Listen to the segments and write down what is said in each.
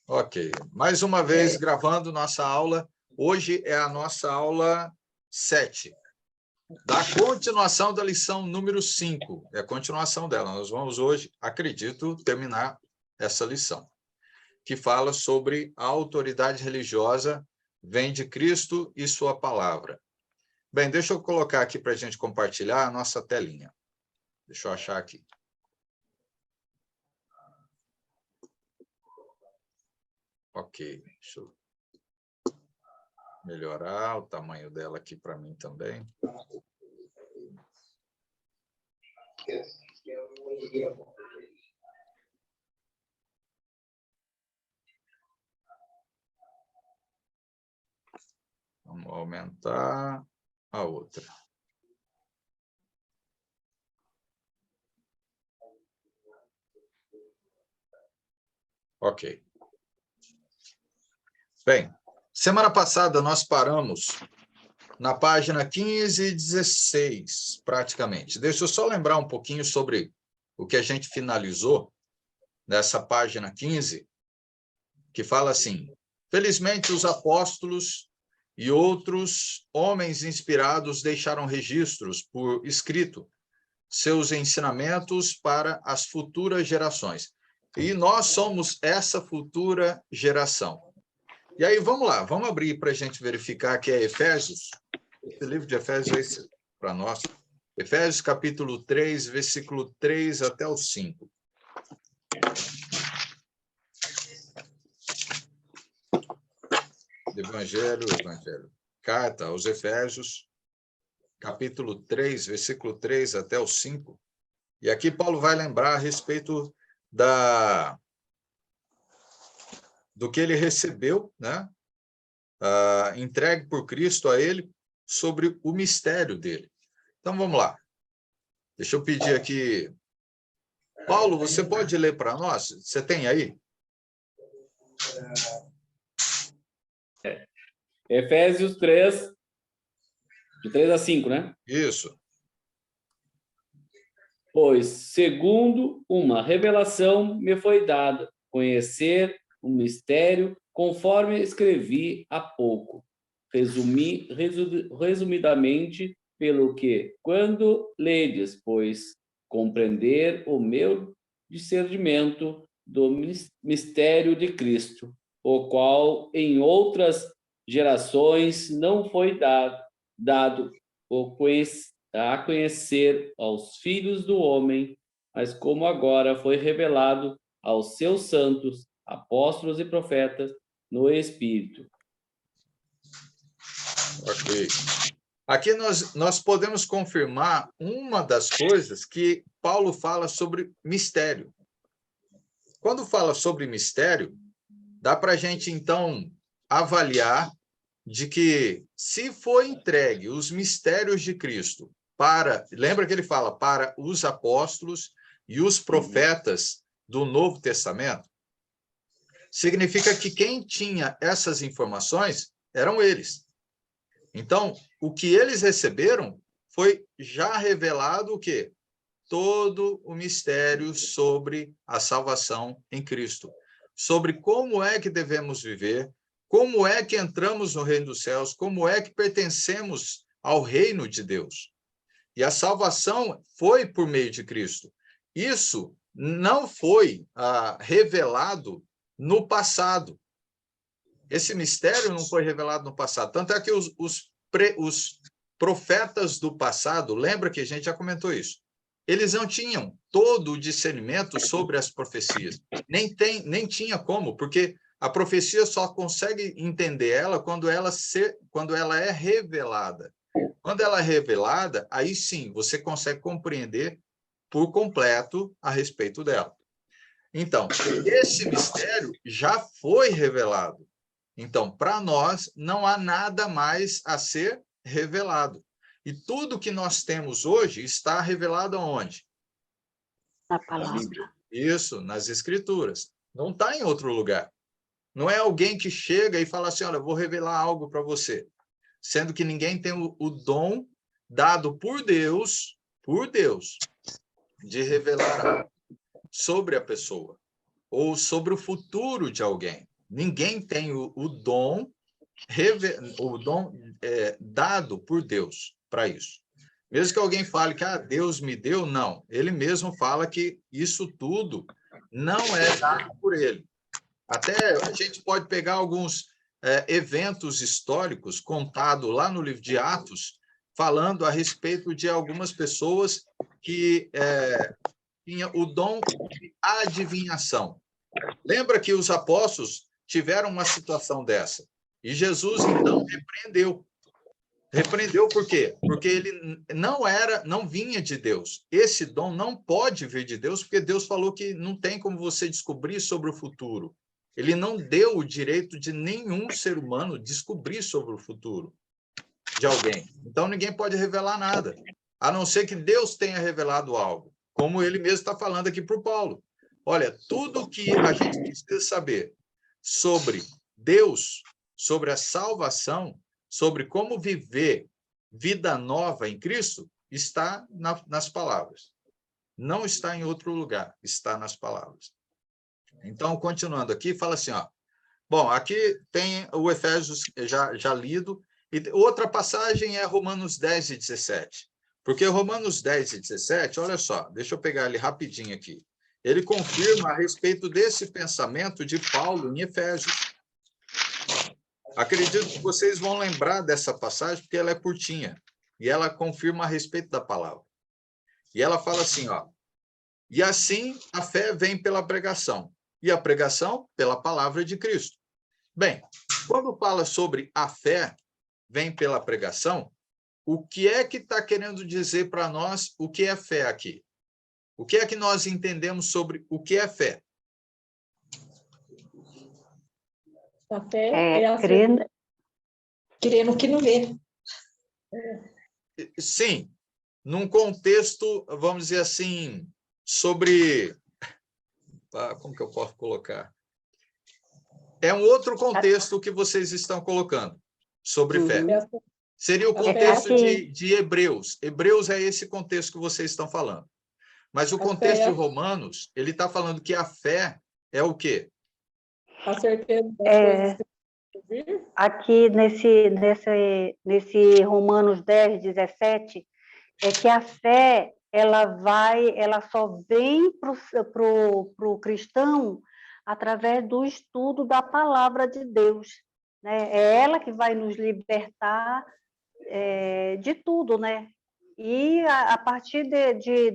Ok. Mais uma vez, gravando nossa aula. Hoje é a nossa aula 7, da continuação da lição número 5. É a continuação dela. Nós vamos hoje, acredito, terminar essa lição, que fala sobre a autoridade religiosa vem de Cristo e sua palavra. Bem, deixa eu colocar aqui para a gente compartilhar a nossa telinha. Deixa eu achar aqui. Ok, deixa eu melhorar o tamanho dela aqui para mim também. Vamos aumentar a outra. Ok. Bem, semana passada nós paramos na página 15 e 16, praticamente. Deixa eu só lembrar um pouquinho sobre o que a gente finalizou nessa página 15, que fala assim: felizmente os apóstolos e outros homens inspirados deixaram registros por escrito seus ensinamentos para as futuras gerações. E nós somos essa futura geração. E aí, vamos lá, vamos abrir para a gente verificar que é Efésios. Esse livro de Efésios é esse para nós. Efésios, capítulo 3, versículo 3 até o 5. Evangelho. Carta aos Efésios, capítulo 3, versículo 3 até o 5. E aqui Paulo vai lembrar a respeito do que ele recebeu, né? Entregue por Cristo a ele, sobre o mistério dele. Então, vamos lá. Deixa eu pedir aqui. Paulo, você pode ler para nós? Você tem aí? Efésios 3, de 3 a 5, né? Isso. Pois, segundo uma revelação me foi dada, conhecer o mistério, conforme escrevi há pouco. Resumidamente, pelo que, quando ledes, pois, compreender o meu discernimento do mistério de Cristo, o qual em outras gerações não foi dado a conhecer aos filhos do homem, mas como agora foi revelado aos seus santos, apóstolos e profetas, no Espírito. Ok. Aqui nós podemos confirmar uma das coisas que Paulo fala sobre mistério. Quando fala sobre mistério, dá para a gente, então, avaliar de que, se foi entregue os mistérios de Cristo lembra que ele fala, para os apóstolos e os profetas do Novo Testamento, significa que quem tinha essas informações eram eles. Então, o que eles receberam foi já revelado o quê? Todo o mistério sobre a salvação em Cristo, sobre como é que devemos viver, como é que entramos no reino dos céus, como é que pertencemos ao reino de Deus. E a salvação foi por meio de Cristo. Isso não foi revelado no passado. Esse mistério não foi revelado no passado. Tanto é que os profetas do passado, lembra que a gente já comentou isso, eles não tinham todo o discernimento sobre as profecias. Nem tinha como, porque a profecia só consegue entender ela quando ela é revelada. Quando ela é revelada, aí sim, você consegue compreender por completo a respeito dela. Então, esse mistério já foi revelado. Então, para nós, não há nada mais a ser revelado. E tudo que nós temos hoje está revelado aonde? Na palavra. Isso, nas Escrituras. Não está em outro lugar. Não é alguém que chega e fala assim, olha, vou revelar algo para você. Sendo que ninguém tem o dom dado por Deus, de revelar algo. sobre a pessoa ou sobre o futuro de alguém. Ninguém tem o dom dado por Deus para isso. Mesmo que alguém fale que Deus me deu, não. Ele mesmo fala que isso tudo não é dado por ele. Até a gente pode pegar alguns eventos históricos contados lá no livro de Atos, falando a respeito de algumas pessoas que tinham o dom de adivinhação. Lembra que os apóstolos tiveram uma situação dessa? E Jesus, então, repreendeu. Repreendeu por quê? Porque ele não vinha de Deus. Esse dom não pode vir de Deus, porque Deus falou que não tem como você descobrir sobre o futuro. Ele não deu o direito de nenhum ser humano descobrir sobre o futuro de alguém. Então, ninguém pode revelar nada, a não ser que Deus tenha revelado algo, como ele mesmo está falando aqui para o Paulo. Olha, tudo que a gente precisa saber sobre Deus, sobre a salvação, sobre como viver vida nova em Cristo, está nas palavras. Não está em outro lugar, está nas palavras. Então, continuando aqui, fala assim, ó. Bom, aqui tem o Efésios já lido, e outra passagem é Romanos 10 e 17. Porque Romanos 10 e 17, olha só, deixa eu pegar ele rapidinho aqui. Ele confirma a respeito desse pensamento de Paulo em Efésios. Acredito que vocês vão lembrar dessa passagem, porque ela é curtinha, e ela confirma a respeito da palavra. E ela fala assim, ó, e assim a fé vem pela pregação, e a pregação pela palavra de Cristo. Bem, quando fala sobre a fé vem pela pregação, o que é que está querendo dizer para nós o que é fé aqui? O que é que nós entendemos sobre o que é fé? A fé é a crer no que não vê. Sim, num contexto, vamos dizer assim, sobre... Como que eu posso colocar? É um outro contexto que vocês estão colocando sobre fé. Seria o contexto de Hebreus. Hebreus é esse contexto que vocês estão falando. Mas o contexto de Romanos, ele está falando que a fé é o quê? A certeza das coisas. Aqui nesse Romanos 10, 17, é que a fé ela só vem pro cristão através do estudo da palavra de Deus, né? É ela que vai nos libertar de tudo, né? E a partir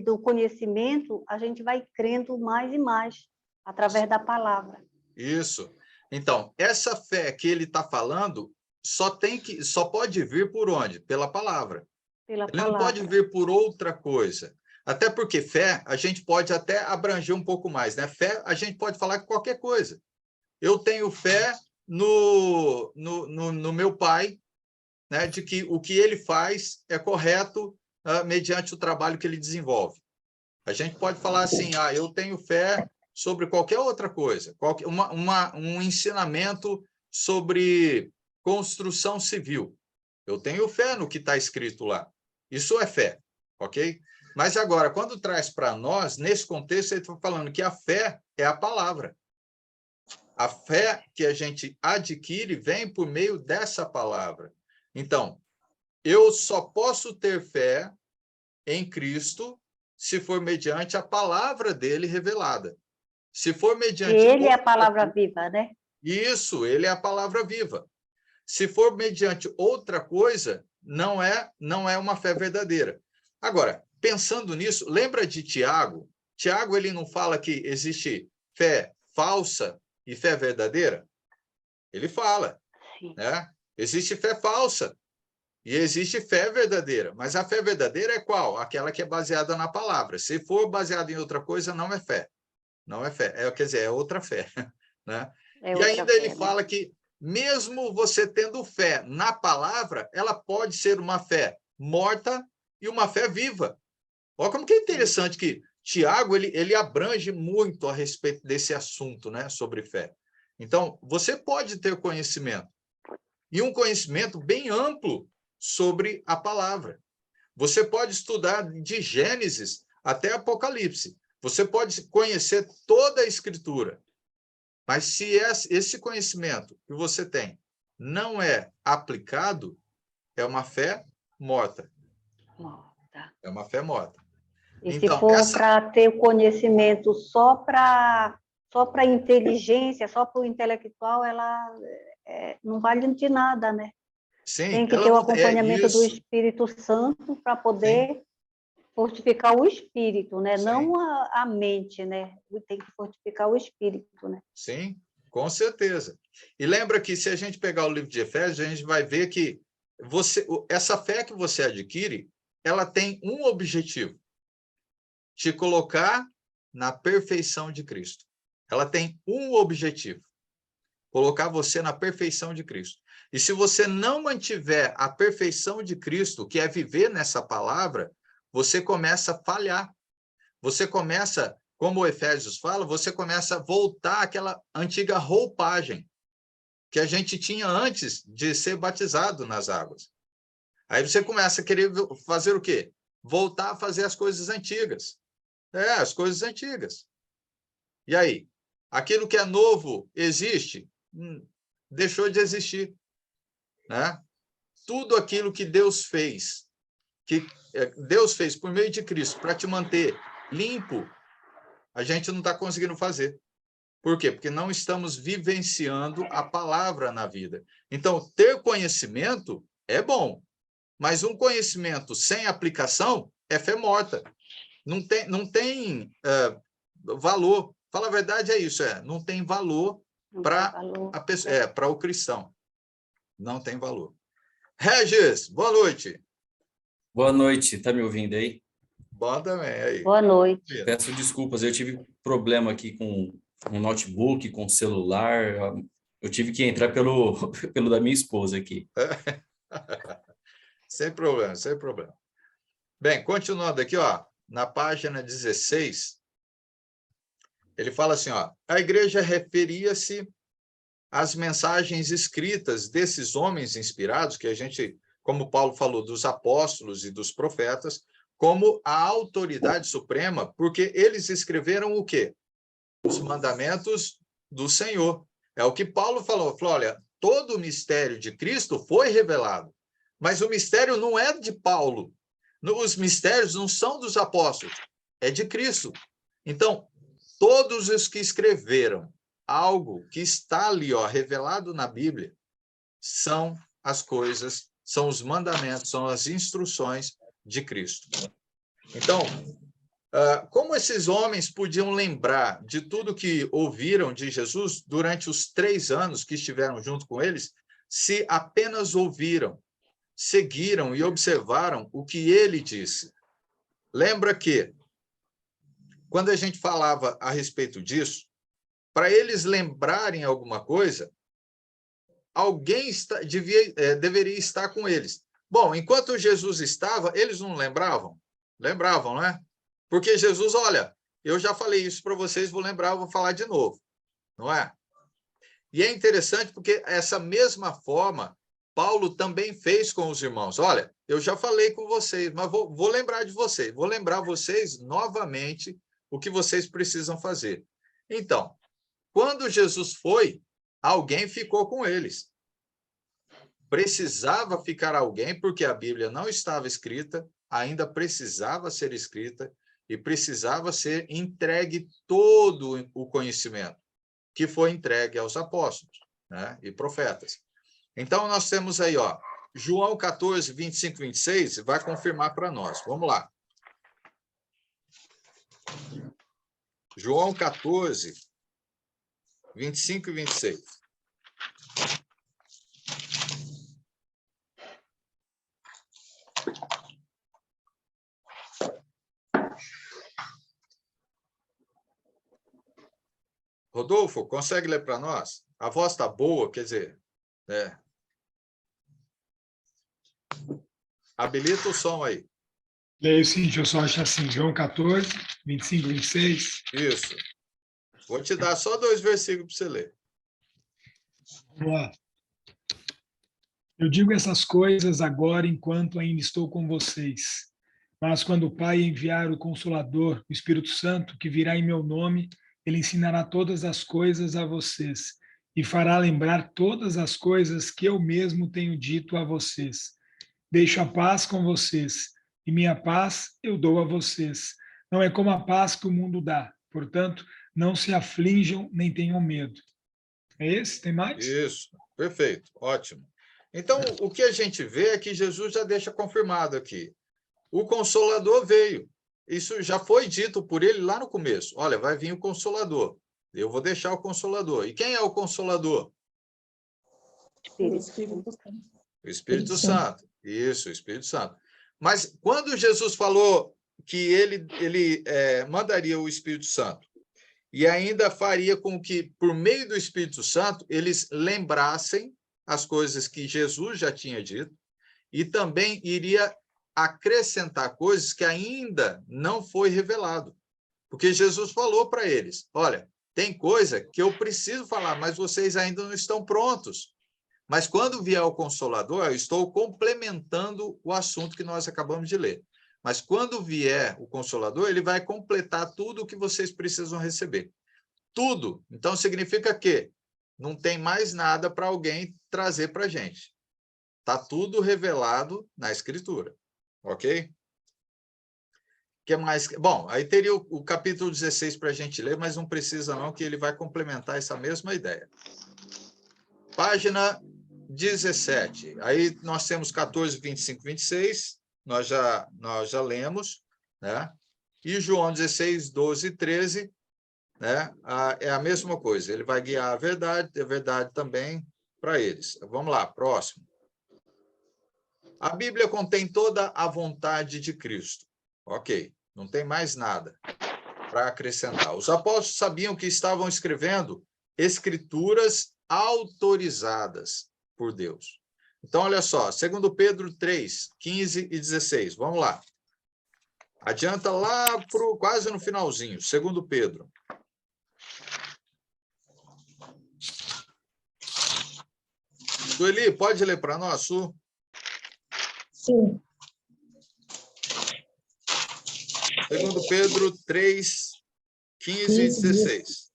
do conhecimento, a gente vai crendo mais e mais através da palavra. Isso. Então, essa fé que ele está falando só pode vir por onde? Pela palavra. Ele não pode vir por outra coisa. Até porque fé, a gente pode até abranger um pouco mais, né? Fé, a gente pode falar qualquer coisa. Eu tenho fé no meu pai, né, de que o que ele faz é correto mediante o trabalho que ele desenvolve. A gente pode falar assim, eu tenho fé sobre qualquer outra coisa, um ensinamento sobre construção civil. Eu tenho fé no que está escrito lá. Isso é fé, ok? Mas agora, quando traz para nós, nesse contexto, ele está falando que a fé é a palavra. A fé que a gente adquire vem por meio dessa palavra. Então, eu só posso ter fé em Cristo se for mediante a palavra dele revelada. Se for mediante... Ele é a palavra viva, né? Isso, ele é a palavra viva. Se for mediante outra coisa, não é uma fé verdadeira. Agora, pensando nisso, lembra de Tiago? Tiago, ele não fala que existe fé falsa e fé verdadeira? Ele fala, né? Existe fé falsa e existe fé verdadeira. Mas a fé verdadeira é qual? Aquela que é baseada na palavra. Se for baseada em outra coisa, não é fé. Não é fé. Quer dizer, é outra fé. Né? E ainda ele fala que mesmo você tendo fé na palavra, ela pode ser uma fé morta e uma fé viva. Olha como que é interessante que Tiago ele abrange muito a respeito desse assunto, né, sobre fé. Então, você pode ter conhecimento, e um conhecimento bem amplo sobre a palavra. Você pode estudar de Gênesis até Apocalipse, Você pode conhecer toda a Escritura, mas se esse conhecimento que você tem não é aplicado, é uma fé morta. É uma fé morta. E então, se for para ter o conhecimento só para inteligência, só para o intelectual, ela não vale de nada, né? Sim, tem que ter o acompanhamento do isso. Espírito Santo para poder fortificar o espírito, né? Sim. Não a mente, né? Tem que fortificar o espírito, né? Sim, com certeza. E lembra que se a gente pegar o livro de Efésios, a gente vai ver que essa fé que você adquire, ela tem um objetivo: te colocar na perfeição de Cristo. Ela tem um objetivo: colocar você na perfeição de Cristo. E se você não mantiver a perfeição de Cristo, que é viver nessa palavra, você começa a falhar. Você começa, como o Efésios fala, você começa a voltar àquela antiga roupagem que a gente tinha antes de ser batizado nas águas. Aí você começa a querer fazer o quê? Voltar a fazer as coisas antigas. As coisas antigas. E aí? Aquilo que é novo existe? Deixou de existir. Né? Tudo aquilo que Deus fez por meio de Cristo para te manter limpo, a gente não está conseguindo fazer. Por quê? Porque não estamos vivenciando a palavra na vida. Então, ter conhecimento é bom, mas um conhecimento sem aplicação é fé morta. Não tem valor. Fala a verdade, é isso. Não tem valor para o cristão. Não tem valor. Regis, boa noite. Boa noite, tá me ouvindo aí? Bom também, aí. Boa noite. Peço desculpas, eu tive problema aqui com um notebook, com celular, eu tive que entrar pelo da minha esposa aqui. Sem problema, sem problema. Bem, continuando aqui, ó, na página 16, ele fala assim, ó, a igreja referia-se às mensagens escritas desses homens inspirados, que a gente, como Paulo falou, dos apóstolos e dos profetas, como a autoridade suprema, porque eles escreveram o quê? Os mandamentos do Senhor. É o que Paulo falou, olha, todo o mistério de Cristo foi revelado, mas o mistério não é de Paulo. Os mistérios não são dos apóstolos, é de Cristo. Então, todos os que escreveram algo que está ali, ó, revelado na Bíblia, são as coisas, são os mandamentos, são as instruções de Cristo. Então, como esses homens podiam lembrar de tudo que ouviram de Jesus durante os 3 anos que estiveram junto com eles, se apenas ouviram, seguiram e observaram o que ele disse? Lembra que, quando a gente falava a respeito disso, para eles lembrarem alguma coisa, alguém deveria estar com eles. Bom, enquanto Jesus estava, eles não lembravam? Lembravam, não é? Porque Jesus, olha, eu já falei isso para vocês, vou lembrar, vou falar de novo, não é? E é interessante porque essa mesma forma, Paulo também fez com os irmãos. Olha, eu já falei com vocês, mas vou lembrar de vocês, vou lembrar vocês novamente o que vocês precisam fazer. Então, quando Jesus foi, alguém ficou com eles. Precisava ficar alguém, porque a Bíblia não estava escrita, ainda precisava ser escrita, e precisava ser entregue todo o conhecimento, que foi entregue aos apóstolos, né, e profetas. Então, nós temos aí, ó, João 14, 25 e 26, vai confirmar para nós. Vamos lá. João 14, 25 e 26. Rodolfo, consegue ler para nós? A voz está boa, quer dizer... Habilita o som aí. Leio sim, deixa eu só achar assim, João 14, 25, 26. Isso. Vou te dar só 2 versículos para você ler. Vamos lá. Eu digo essas coisas agora enquanto ainda estou com vocês, Mas quando o Pai enviar o Consolador, o Espírito Santo, que virá em meu nome, ele ensinará todas as coisas a vocês e fará lembrar todas as coisas que eu mesmo tenho dito a vocês. Deixo a paz com vocês, e minha paz eu dou a vocês. Não é como a paz que o mundo dá. Portanto, não se aflinjam nem tenham medo. É esse? Tem mais? Isso, perfeito, ótimo. Então, o que a gente vê é que Jesus já deixa confirmado aqui. O Consolador veio. Isso já foi dito por ele lá no começo. Olha, vai vir o Consolador. Eu vou deixar o Consolador. E quem é o Consolador? O Espírito Santo. Isso, o Espírito Santo. Mas quando Jesus falou que ele mandaria o Espírito Santo e ainda faria com que, por meio do Espírito Santo, eles lembrassem as coisas que Jesus já tinha dito e também iria acrescentar coisas que ainda não foi revelado. Porque Jesus falou para eles, olha, tem coisa que eu preciso falar, mas vocês ainda não estão prontos. Mas quando vier o Consolador, eu estou complementando o assunto que nós acabamos de ler. Mas quando vier o Consolador, ele vai completar tudo o que vocês precisam receber. Tudo. Então, significa que não tem mais nada para alguém trazer para a gente. Está tudo revelado na Escritura. Ok? O que mais? Bom, aí teria o capítulo 16 para a gente ler, mas não precisa não, que ele vai complementar essa mesma ideia. Página 17. Aí nós temos 14, 25, 26. Nós já lemos, né? E João 16, 12 e 13, né? É a mesma coisa. Ele vai guiar a verdade também para eles. Vamos lá, próximo. A Bíblia contém toda a vontade de Cristo. Ok, não tem mais nada para acrescentar. Os apóstolos sabiam que estavam escrevendo escrituras autorizadas por Deus. Então, olha só, 2 Pedro 3, 15 e 16. Vamos lá. Adianta lá quase no finalzinho. 2 Pedro. Sueli, pode ler para nós, Su? Sim. 2 Pedro 3, 15 e 16.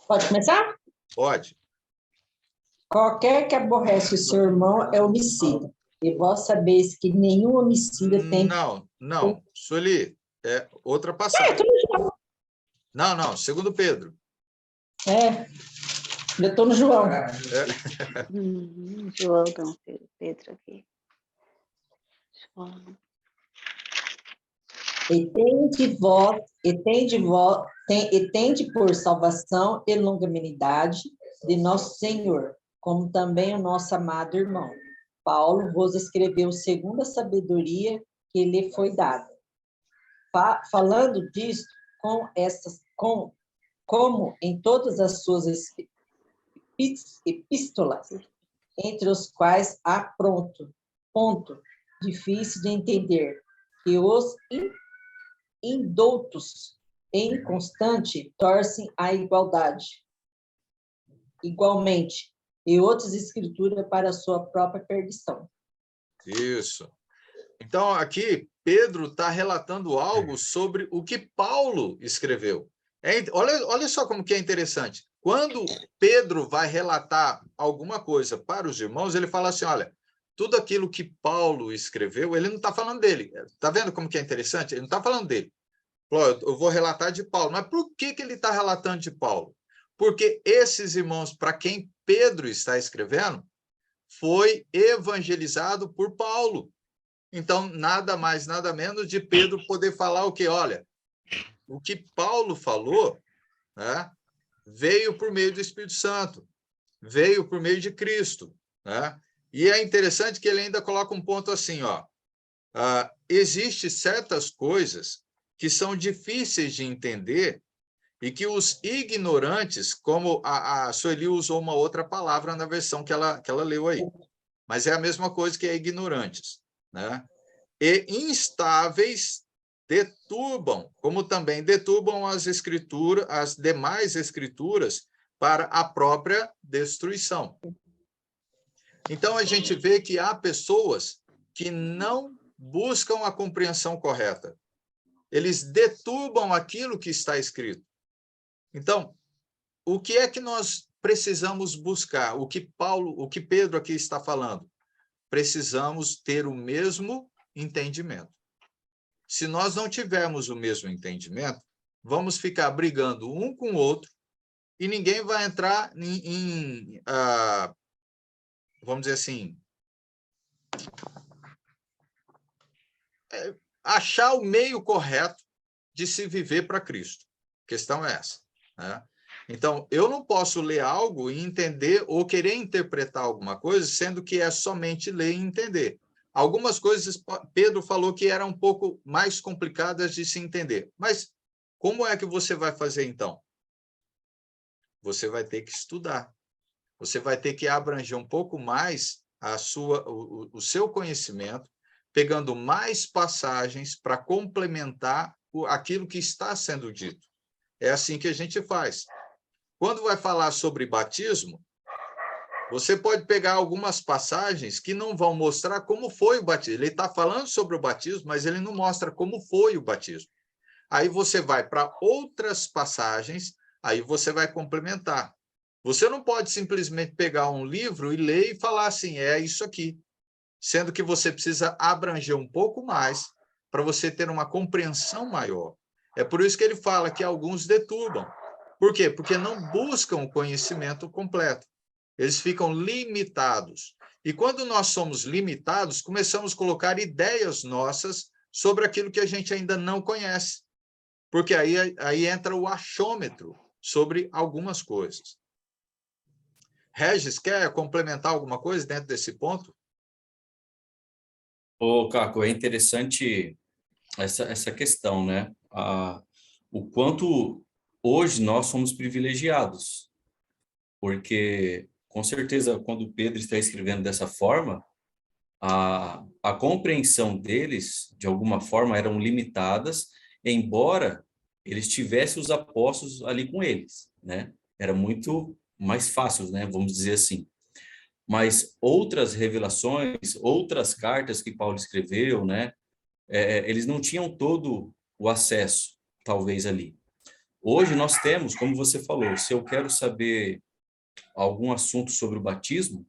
Pode começar? Pode. Qualquer que aborrece o seu irmão é homicida. E vós sabeis que nenhum homicida tem... Não. Sueli, é outra passagem. Não, 2 Pedro. Eu estou no João. João, não, Pedro aqui. João. E tende por salvação e longanimidade de nosso Senhor, como também o nosso amado irmão. Paulo vos escreveu segundo a sabedoria que lhe foi dada. Falando disto, como em todas as suas epístolas, entre os quais há ponto difícil de entender, que os indoutos e inconstante torcem a igualdade. Igualmente, e outras escrituras para a sua própria perdição. Isso. Então, aqui, Pedro está relatando algo sobre o que Paulo escreveu. Olha só como que é interessante. Quando Pedro vai relatar alguma coisa para os irmãos, ele fala assim, olha, tudo aquilo que Paulo escreveu, ele não está falando dele. Está vendo como que é interessante? Ele não está falando dele. Eu vou relatar de Paulo. Mas por que ele está relatando de Paulo? Porque esses irmãos, para quem Pedro está escrevendo, foi evangelizado por Paulo. Então, nada mais, nada menos de Pedro poder falar o quê? Olha, o que Paulo falou, né, veio por meio do Espírito Santo, veio por meio de Cristo, né? E é interessante que ele ainda coloca um ponto assim, ó, existem certas coisas que são difíceis de entender e que os ignorantes, como a Sueli usou uma outra palavra na versão que ela leu aí, mas é a mesma coisa que é ignorantes, né? E instáveis deturbam, como também deturbam as demais escrituras para a própria destruição. Então, a gente vê que há pessoas que não buscam a compreensão correta. Eles deturbam aquilo que está escrito. Então, o que é que nós precisamos buscar? O que Pedro aqui está falando? Precisamos ter o mesmo entendimento. Se nós não tivermos o mesmo entendimento, vamos ficar brigando um com o outro e ninguém vai entrar vamos dizer assim, achar o meio correto de se viver para Cristo. A questão é essa, né? Então, eu não posso ler algo e entender ou querer interpretar alguma coisa, sendo que é somente ler e entender. Algumas coisas, Pedro falou que eram um pouco mais complicadas de se entender. Mas como é que você vai fazer, então? Você vai ter que estudar. Você vai ter que abranger um pouco mais o seu conhecimento, pegando mais passagens para complementar aquilo que está sendo dito. É assim que a gente faz. Quando vai falar sobre batismo, você pode pegar algumas passagens que não vão mostrar como foi o batismo. Ele está falando sobre o batismo, mas ele não mostra como foi o batismo. Aí você vai para outras passagens, aí você vai complementar. Você não pode simplesmente pegar um livro e ler e falar assim, é isso aqui. Sendo que você precisa abranger um pouco mais para você ter uma compreensão maior. É por isso que ele fala que alguns deturbam. Por quê? Porque não buscam o conhecimento completo. Eles ficam limitados. E quando nós somos limitados, começamos a colocar ideias nossas sobre aquilo que a gente ainda não conhece. Porque aí entra o achômetro sobre algumas coisas. Regis, quer complementar alguma coisa dentro desse ponto? Ô, Caco, é interessante essa questão, né? O quanto hoje nós somos privilegiados, porque, com certeza, quando Pedro está escrevendo dessa forma, a compreensão deles, de alguma forma, eram limitadas, embora eles tivessem os apóstolos ali com eles, né? Era muito mais fácil, né? Vamos dizer assim. Mas outras revelações, outras cartas que Paulo escreveu, né? Eles não tinham todo o acesso, talvez, ali. Hoje nós temos, como você falou, se eu quero saber algum assunto sobre o batismo,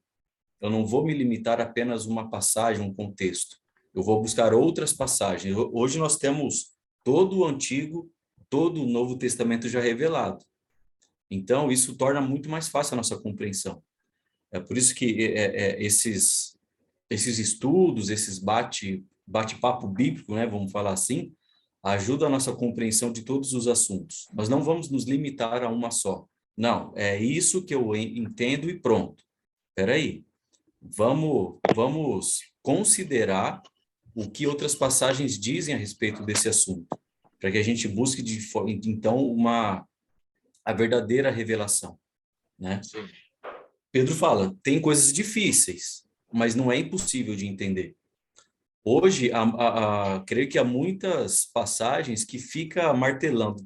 eu não vou me limitar a apenas uma passagem, um contexto. Eu vou buscar outras passagens. Hoje nós temos todo o Antigo, todo o Novo Testamento já revelado. Então, isso torna muito mais fácil a nossa compreensão. É por isso que esses estudos, esses bate-papo bíblico, né, vamos falar assim, ajuda a nossa compreensão de todos os assuntos. Nós não vamos nos limitar a uma só. Não, é isso que eu entendo e pronto. Espera aí. Vamos considerar o que outras passagens dizem a respeito desse assunto, para que a gente busque, então, a verdadeira revelação, né? Sim. Pedro fala, tem coisas difíceis, mas não é impossível de entender. Hoje, creio que há muitas passagens que fica martelando.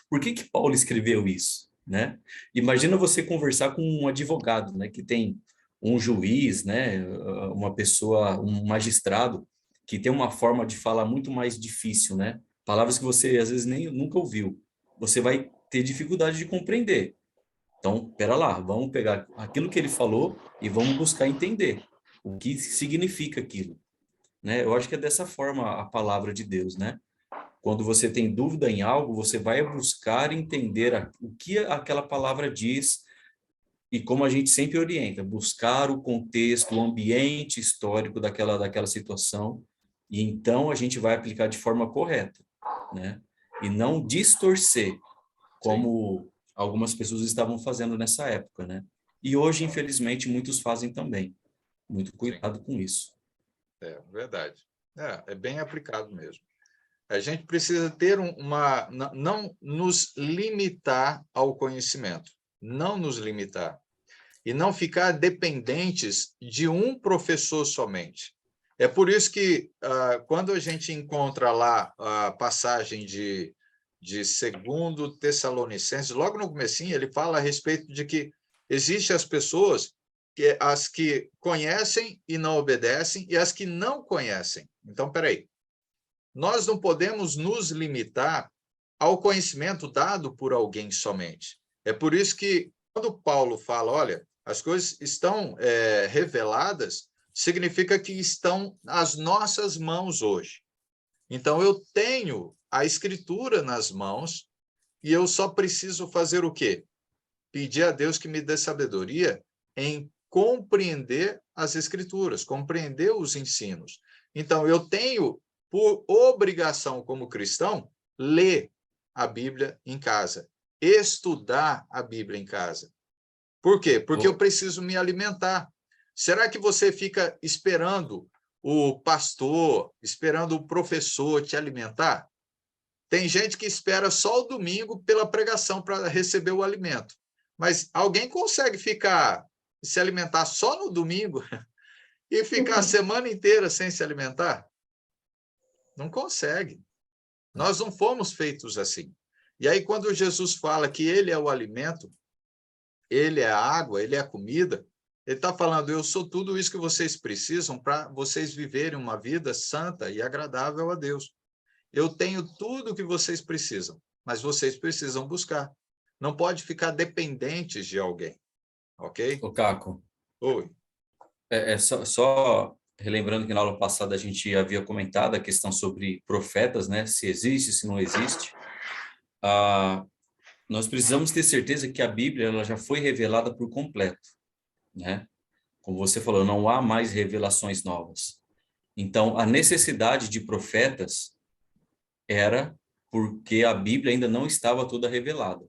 Por que Paulo escreveu isso, né? Imagina você conversar com um advogado, né, que tem um juiz, né, uma pessoa, um magistrado, que tem uma forma de falar muito mais difícil, né? Palavras que você às vezes nunca ouviu. Você vai ter dificuldade de compreender. Então, pera lá, vamos pegar aquilo que ele falou e vamos buscar entender o que significa aquilo, né? Eu acho que é dessa forma a palavra de Deus, né? Quando você tem dúvida em algo, você vai buscar entender o que aquela palavra diz e como a gente sempre orienta, buscar o contexto, o ambiente histórico daquela situação e então a gente vai aplicar de forma correta, né? E não distorcer, como algumas pessoas estavam fazendo nessa época, né? E hoje, infelizmente, muitos fazem também. Muito cuidado com isso. É verdade. É bem aplicado mesmo. A gente precisa ter não nos limitar ao conhecimento, não nos limitar. E não ficar dependentes de um professor somente. É por isso que, quando a gente encontra lá a passagem de 2 Tessalonicenses, logo no comecinho, ele fala a respeito de que existem as pessoas as que conhecem e não obedecem, e as que não conhecem. Então, peraí. Nós não podemos nos limitar ao conhecimento dado por alguém somente. É por isso que, quando Paulo fala, olha, as coisas estão reveladas, significa que estão nas nossas mãos hoje. Então, eu tenho a Escritura nas mãos e eu só preciso fazer o quê? Pedir a Deus que me dê sabedoria em compreender as Escrituras, compreender os ensinos. Então, eu tenho, por obrigação como cristão, ler a Bíblia em casa, estudar a Bíblia em casa. Por quê? Porque eu preciso me alimentar. Será que você fica esperando o pastor, esperando o professor te alimentar? Tem gente que espera só o domingo pela pregação para receber o alimento. Mas alguém consegue se alimentar só no domingo e ficar a semana inteira sem se alimentar? Não consegue. Nós não fomos feitos assim. E aí, quando Jesus fala que ele é o alimento, ele é a água, ele é a comida, ele está falando, eu sou tudo isso que vocês precisam para vocês viverem uma vida santa e agradável a Deus. Eu tenho tudo o que vocês precisam, mas vocês precisam buscar. Não pode ficar dependentes de alguém, ok? Ô, Caco, Oi. só relembrando que na aula passada a gente havia comentado a questão sobre profetas, né? Se existe, se não existe. Nós precisamos ter certeza que a Bíblia ela já foi revelada por completo, né? Como você falou, não há mais revelações novas. Então, a necessidade de profetas era porque a Bíblia ainda não estava toda revelada.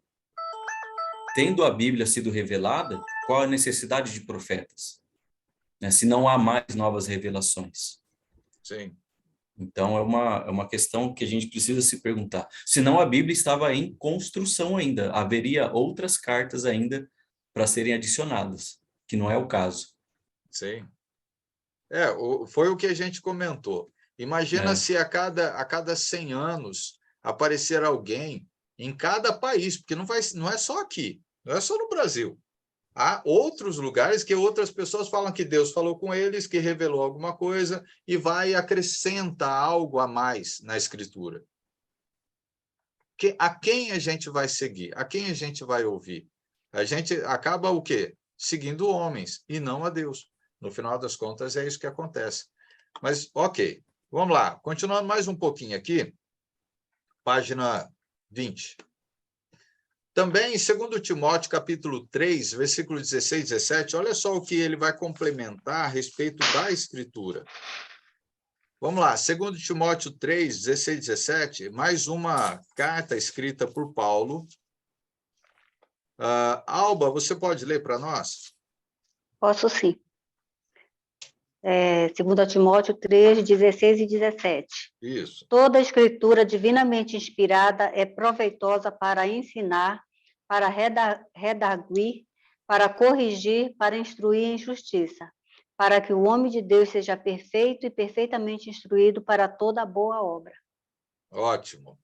Tendo a Bíblia sido revelada, qual a necessidade de profetas? Né? Se não há mais novas revelações. Sim. Então, é uma questão que a gente precisa se perguntar. Senão, a Bíblia estava em construção ainda. Haveria outras cartas ainda para serem adicionadas, que não é o caso. Sim. Foi o que a gente comentou. Imagina se a cada 100 anos aparecer alguém em cada país, porque não é só aqui, não é só no Brasil. Há outros lugares que outras pessoas falam que Deus falou com eles, que revelou alguma coisa e vai acrescentar algo a mais na Escritura. A quem a gente vai seguir? A quem a gente vai ouvir? A gente acaba o quê? Seguindo homens e não a Deus. No final das contas, é isso que acontece. Mas, ok, vamos lá. Continuando mais um pouquinho aqui, página 20. Também, em 2 Timóteo, capítulo 3, versículo 16 e 17, olha só o que ele vai complementar a respeito da Escritura. Vamos lá, 2 Timóteo 3, 16 e 17, mais uma carta escrita por Paulo. Alba, você pode ler para nós? Posso sim. 2 Timóteo 3, 16 e 17. Isso. Toda a escritura divinamente inspirada é proveitosa para ensinar, para redarguir, para corrigir, para instruir em justiça, para que o homem de Deus seja perfeito e perfeitamente instruído para toda boa obra. Ótimo.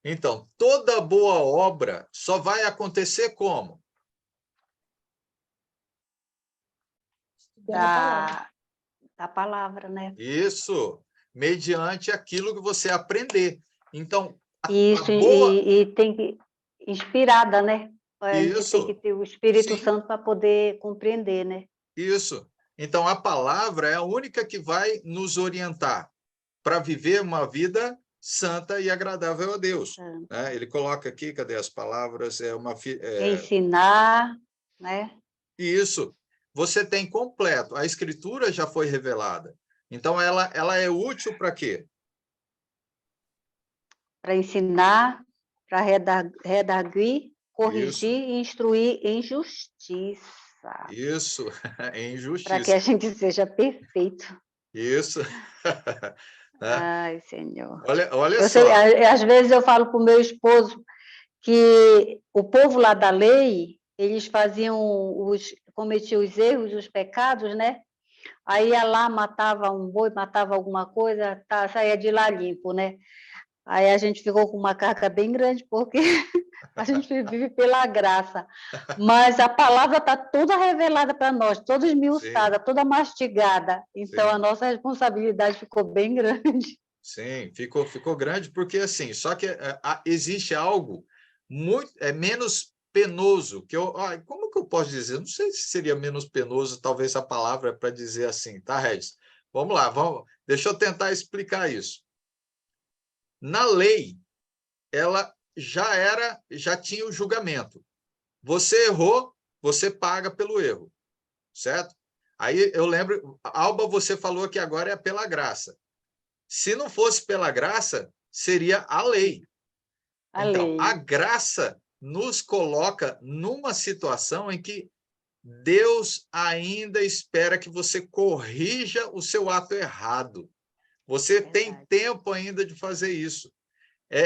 Então, toda boa obra só vai acontecer como? Da palavra, né? Isso, mediante aquilo que você aprender. Então, Isso, e tem que inspirada, né? A gente tem que ter o Espírito Santo para poder compreender, né? Isso. Então, a palavra é a única que vai nos orientar para viver uma vida santa e agradável a Deus. Ele coloca aqui, cadê as palavras? Ensinar, né? Isso. Você tem completo. A Escritura já foi revelada. Então, ela é útil para quê? Para ensinar, para redarguir, corrigir e instruir em justiça. Isso, em justiça. Para que a gente seja perfeito. Isso. Ai, Senhor. Olha só. Às vezes eu falo para o meu esposo que o povo lá da lei, eles cometiam os erros, os pecados, né? Aí ia lá, matava um boi, matava alguma coisa, saía de lá limpo, né? Aí a gente ficou com uma carga bem grande, porque A gente vive pela graça. Mas a palavra está toda revelada para nós, toda esmiuçada, toda mastigada. Então, a nossa responsabilidade ficou bem grande. Sim, ficou grande, porque assim, só que existe algo muito menos penoso, que como que eu posso dizer? Não sei se seria menos penoso, talvez a palavra é para dizer assim, tá, Regis? Vamos lá, deixa eu tentar explicar isso. Na lei, ela já tinha o julgamento. Você errou, você paga pelo erro, certo? Aí eu lembro, Alba, você falou que agora é pela graça. Se não fosse pela graça, seria a lei. Então, a graça nos coloca numa situação em que Deus ainda espera que você corrija o seu ato errado. Você tem tempo ainda de fazer isso.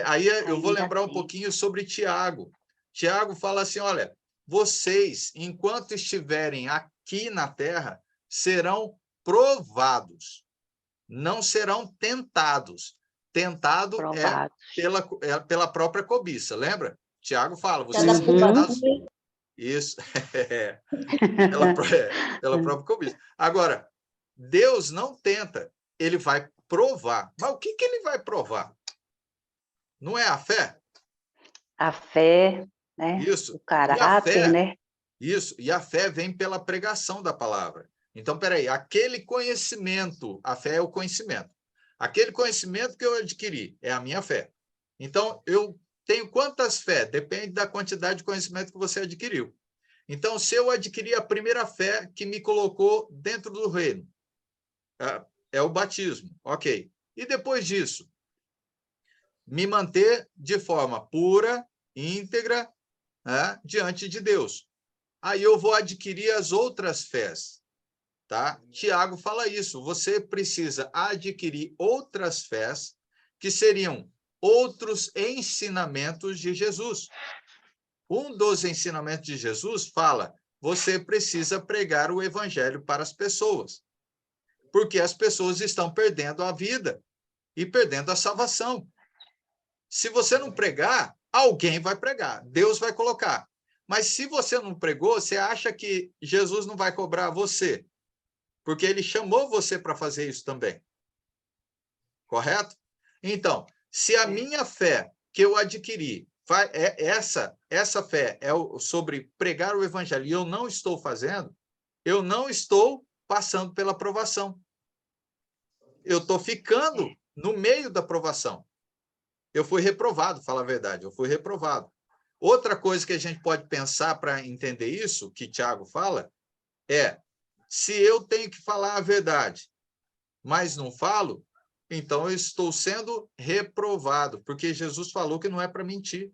Aí eu vou lembrar um pouquinho sobre Tiago. Tiago fala assim, olha, vocês, enquanto estiverem aqui na terra, serão provados. Não serão tentados. Tentado pela própria cobiça, lembra? Tiago fala, vocês são tentados... Isso, pela própria cobiça. Agora, Deus não tenta, ele vai provar. Mas o que ele vai provar? Não é a fé? A fé, né? Isso. O caráter, né? Isso, e a fé vem pela pregação da palavra. Então, peraí, aquele conhecimento, a fé é o conhecimento. Aquele conhecimento que eu adquiri é a minha fé. Então, eu tenho quantas fé? Depende da quantidade de conhecimento que você adquiriu. Então, se eu adquiri a primeira fé que me colocou dentro do reino, é o batismo, ok. E depois disso, me manter de forma pura, íntegra, diante de Deus. Aí eu vou adquirir as outras fés. Tá? Tiago fala isso, você precisa adquirir outras fés que seriam outros ensinamentos de Jesus. Um dos ensinamentos de Jesus fala, você precisa pregar o evangelho para as pessoas, porque as pessoas estão perdendo a vida e perdendo a salvação. Se você não pregar, alguém vai pregar, Deus vai colocar. Mas se você não pregou, você acha que Jesus não vai cobrar você? Porque ele chamou você para fazer isso também. Correto? Então, se a minha fé que eu adquiri, essa fé é sobre pregar o evangelho e eu não estou fazendo, eu não estou passando pela provação. Eu estou ficando no meio da provação. Eu fui reprovado, fala a verdade, eu fui reprovado. Outra coisa que a gente pode pensar para entender isso, que Tiago fala, se eu tenho que falar a verdade, mas não falo, então eu estou sendo reprovado, porque Jesus falou que não é para mentir.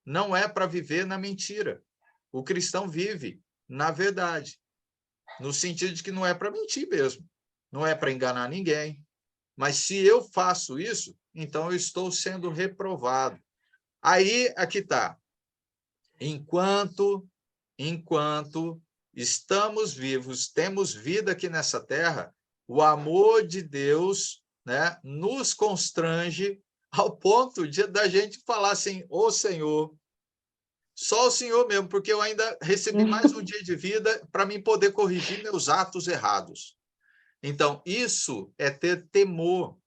Não é para viver na mentira. O cristão vive na verdade, no sentido de que não é para mentir mesmo, não é para enganar ninguém. Mas se eu faço isso, então eu estou sendo reprovado. Aí, aqui está. Enquanto estamos vivos, temos vida aqui nessa terra, o amor de Deus, né, nos constrange ao ponto da gente falar assim, ô Senhor, só o Senhor mesmo, porque eu ainda recebi mais um dia de vida para mim poder corrigir meus atos errados. Então, isso é ter temor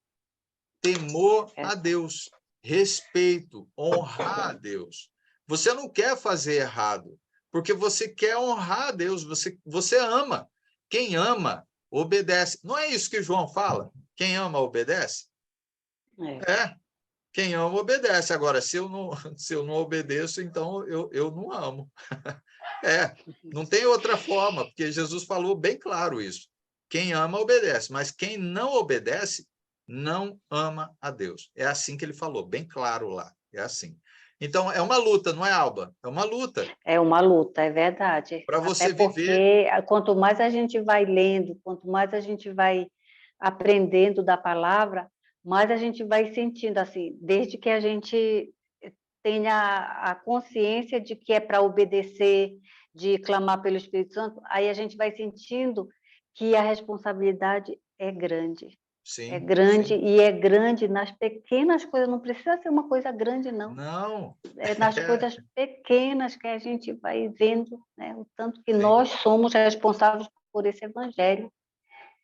a Deus, respeito, honrar a Deus. Você não quer fazer errado, porque você quer honrar a Deus, você ama. Quem ama, obedece. Não é isso que João fala? Quem ama, obedece? Quem ama, obedece. Agora, se eu não obedeço, então eu não amo. Não tem outra forma, porque Jesus falou bem claro isso. Quem ama, obedece, mas quem não obedece, não ama a Deus. É assim que ele falou, bem claro lá. É assim. Então, é uma luta, não é, Alba? É uma luta. É uma luta, é verdade. Para você Até porque, quanto mais a gente vai lendo, quanto mais a gente vai aprendendo da palavra, mais a gente vai sentindo, assim, desde que a gente tenha a consciência de que é para obedecer, de clamar pelo Espírito Santo, aí a gente vai sentindo que a responsabilidade é grande. sim. É grande, Sim. e é grande nas pequenas coisas, não precisa ser uma coisa grande, não. Não. É nas coisas pequenas que a gente vai vendo, né, o tanto que Sim. nós somos responsáveis por esse evangelho,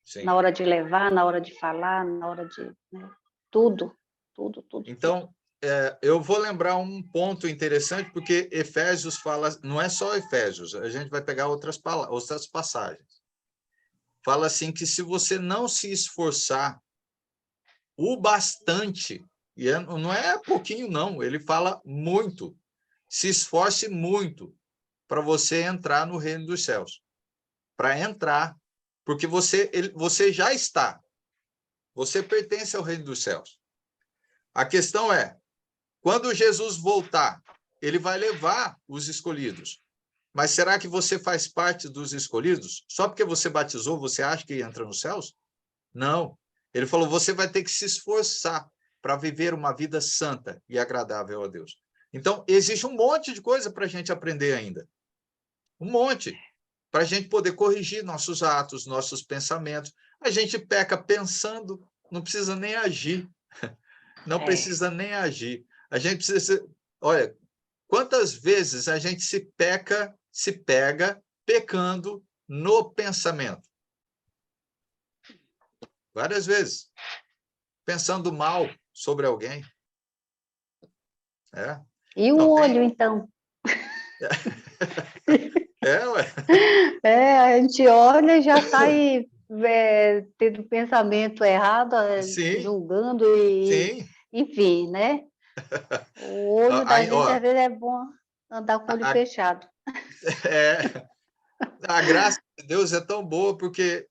Sim. na hora de levar, na hora de falar, na hora de... né, tudo, tudo, tudo. Então, eu vou lembrar um ponto interessante, porque Efésios fala, não é só Efésios, a gente vai pegar outras passagens. Fala assim que se você não se esforçar o bastante, e não é pouquinho não, ele fala muito, se esforce muito para você entrar no reino dos céus. Para entrar, porque você já está, você pertence ao reino dos céus. A questão é, quando Jesus voltar, ele vai levar os escolhidos. Mas será que você faz parte dos escolhidos? Só porque você batizou, você acha que entra nos céus? Não. Ele falou, você vai ter que se esforçar para viver uma vida santa e agradável a Deus. Então, existe um monte de coisa para a gente aprender ainda. Um monte. Para a gente poder corrigir nossos atos, nossos pensamentos. A gente peca pensando, não precisa nem agir. Não precisa nem agir. A gente precisa... Olha, quantas vezes a gente se pega pecando no pensamento? Várias vezes. Pensando mal sobre alguém. E o olho, então? Ué. A gente olha e já sai tendo pensamento errado, Sim, julgando, sim. enfim, né? O olho da Aí, gente, ó, às vezes, é bom andar com o olho fechado. A graça de Deus é tão boa porque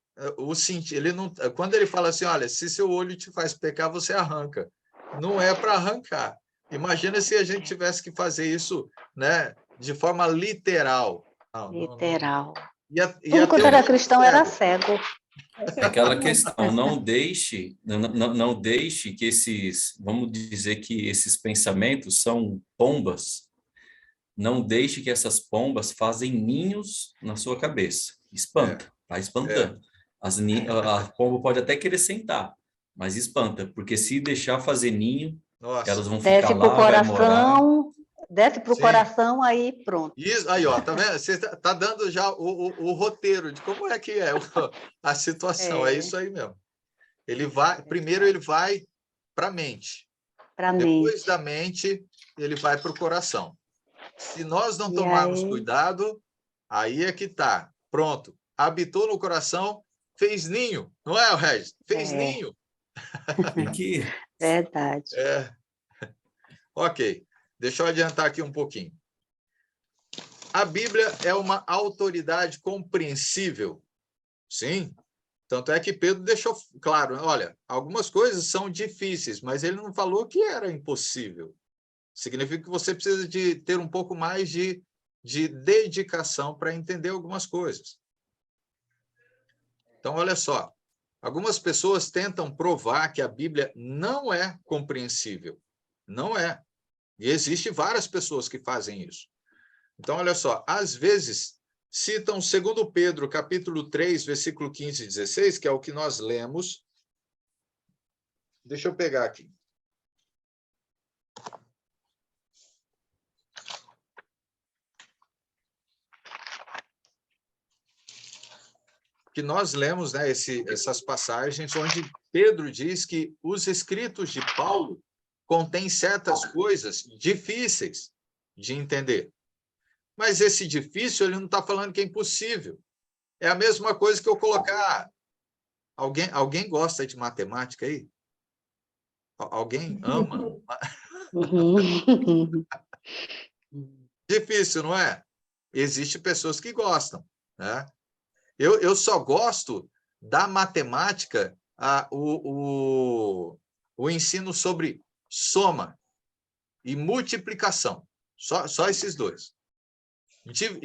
ele não, quando ele fala assim, olha, se seu olho te faz pecar, você arranca. Não é para arrancar. Imagina se a gente tivesse que fazer isso, né, de forma literal. Não, Literal. Ia Tudo ter quanto um era monte de cristão era cego. É aquela questão, não deixe que esses, vamos dizer que esses pensamentos são pombas, não deixe que essas pombas fazem ninhos na sua cabeça. Espanta, tá espantando. A pomba pode até querer sentar, mas espanta, porque se deixar fazer ninho, Nossa. elas vão ficar lá, vai morar. Desce para o coração, aí pronto. Isso, aí, ó, tá vendo? Você tá dando já o roteiro de como é que é a situação. É isso aí mesmo. Primeiro ele vai para a mente. Depois da mente, ele vai para o coração. Se nós não tomarmos cuidado, aí é que tá. Pronto. Habitou no coração, fez ninho. Não é, Regis? Fez ninho. Tem que... Verdade. Ok. Deixa eu adiantar aqui um pouquinho. A Bíblia é uma autoridade compreensível. Sim. Tanto é que Pedro deixou claro, olha, algumas coisas são difíceis, mas ele não falou que era impossível. Significa que você precisa de ter um pouco mais de dedicação para entender algumas coisas. Então, olha só, algumas pessoas tentam provar que a Bíblia não é compreensível. Não é. E existem várias pessoas que fazem isso. Então, olha só, às vezes citam 2 Pedro, capítulo 3, versículo 15 e 16, que é o que nós lemos. Deixa eu pegar aqui. Que nós lemos, né, essas passagens onde Pedro diz que os escritos de Paulo contêm certas coisas difíceis de entender. Mas esse difícil, ele não está falando que é impossível. É a mesma coisa que eu colocar... Alguém gosta de matemática aí? Alguém ama? Difícil, não é? Existem pessoas que gostam, né? Eu só gosto da matemática, o ensino sobre soma e multiplicação. Só esses dois.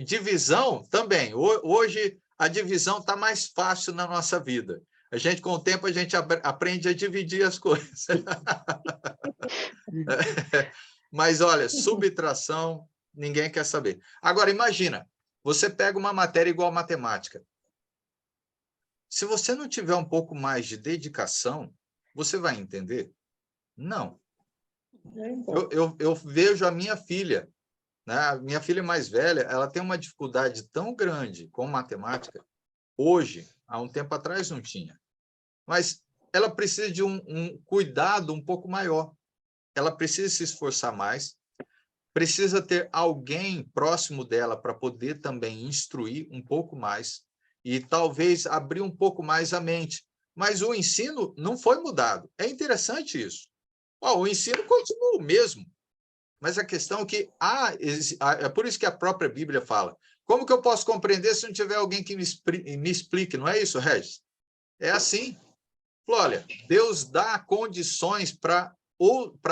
Divisão também. Hoje a divisão está mais fácil na nossa vida. A gente, com o tempo, a gente aprende a dividir as coisas. Mas, olha, subtração, ninguém quer saber. Agora, imagina, você pega uma matéria igual matemática. Se você não tiver um pouco mais de dedicação, você vai entender? Não. Eu vejo a minha filha, né? A minha filha mais velha, ela tem uma dificuldade tão grande com matemática, hoje, há um tempo atrás não tinha, mas ela precisa de um cuidado um pouco maior. Ela precisa se esforçar mais, precisa ter alguém próximo dela para poder também instruir um pouco mais e talvez abrir um pouco mais a mente. Mas o ensino não foi mudado. É interessante isso. O ensino continua o mesmo, mas a questão é que é por isso que a própria Bíblia fala: como que eu posso compreender se não tiver alguém que me explique? Não é isso, Regis? É assim. Olha, Deus dá condições para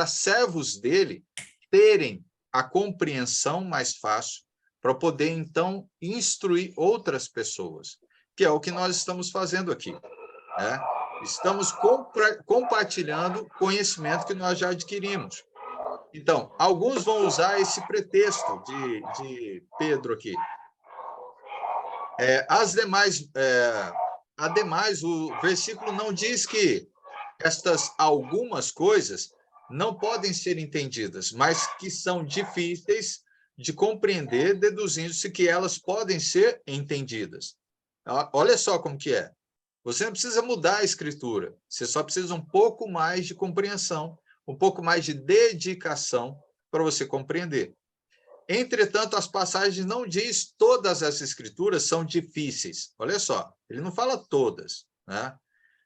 servos dele terem a compreensão mais fácil para poder, então, instruir outras pessoas, que é o que nós estamos fazendo aqui, né? Estamos compartilhando conhecimento que nós já adquirimos. Então, alguns vão usar esse pretexto de Pedro aqui. Ademais, o versículo não diz que estas algumas coisas não podem ser entendidas, mas que são difíceis de compreender, deduzindo-se que elas podem ser entendidas. Olha só como que é. Você não precisa mudar a escritura, você só precisa um pouco mais de compreensão, um pouco mais de dedicação para você compreender. Entretanto, as passagens não diz todas as escrituras são difíceis. Olha só, ele não fala todas, né?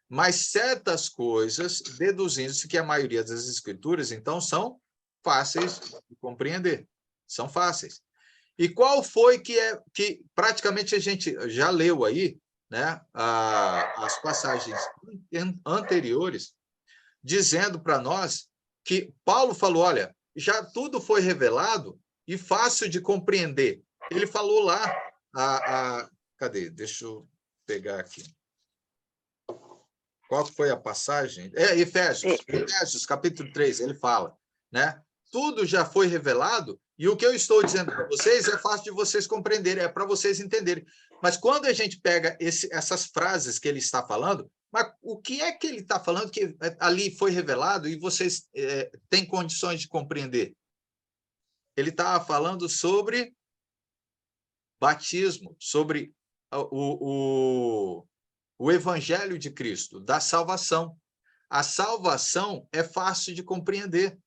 Mas certas coisas, deduzindo-se que a maioria das escrituras, então, são fáceis de compreender. São fáceis. E qual foi que praticamente a gente já leu aí, né, as passagens anteriores, dizendo para nós que Paulo falou, olha, já tudo foi revelado e fácil de compreender. Ele falou lá, cadê? Deixa eu pegar aqui. Qual foi a passagem? Efésios, capítulo 3, ele fala, né? Tudo já foi revelado e o que eu estou dizendo para vocês é fácil de vocês compreenderem, é para vocês entenderem. Mas quando a gente pega essas frases que ele está falando, mas o que é que ele está falando que ali foi revelado e vocês têm condições de compreender? Ele estava falando sobre batismo, sobre o Evangelho de Cristo, da salvação. A salvação é fácil de compreender.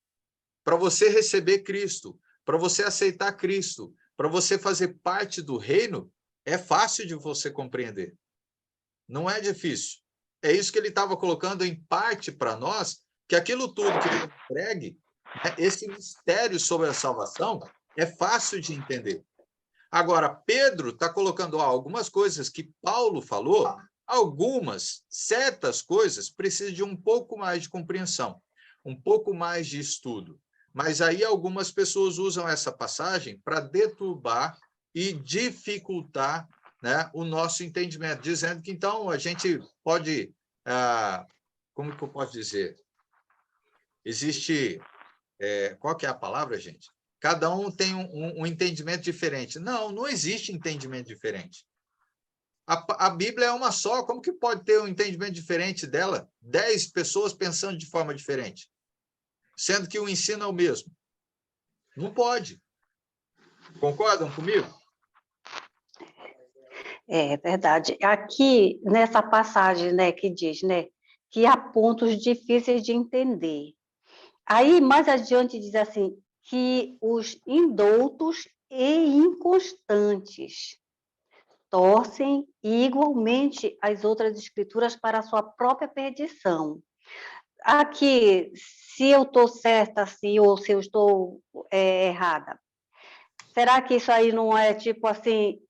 Para você receber Cristo, para você aceitar Cristo, para você fazer parte do reino, é fácil de você compreender. Não é difícil. É isso que ele estava colocando em parte para nós, que aquilo tudo que ele entregue, né, esse mistério sobre a salvação, é fácil de entender. Agora, Pedro está colocando algumas coisas que Paulo falou, certas coisas precisam de um pouco mais de compreensão, um pouco mais de estudo. Mas aí algumas pessoas usam essa passagem para deturbar e dificultar, né, o nosso entendimento, dizendo que, então, a gente pode... como que eu posso dizer? Existe... qual que é a palavra, gente? Cada um tem um entendimento diferente. Não existe entendimento diferente. A Bíblia é uma só, como que pode ter um entendimento diferente dela? 10 pessoas pensando de forma diferente, sendo que o ensino é o mesmo. Não pode. Concordam comigo? É verdade. Aqui, nessa passagem, né, que diz, né, que há pontos difíceis de entender. Aí, mais adiante, diz assim, que os indoutos e inconstantes torcem igualmente as outras escrituras para a sua própria perdição. Aqui, se eu estou certa assim, ou se eu estou errada, será que isso aí não é tipo assim,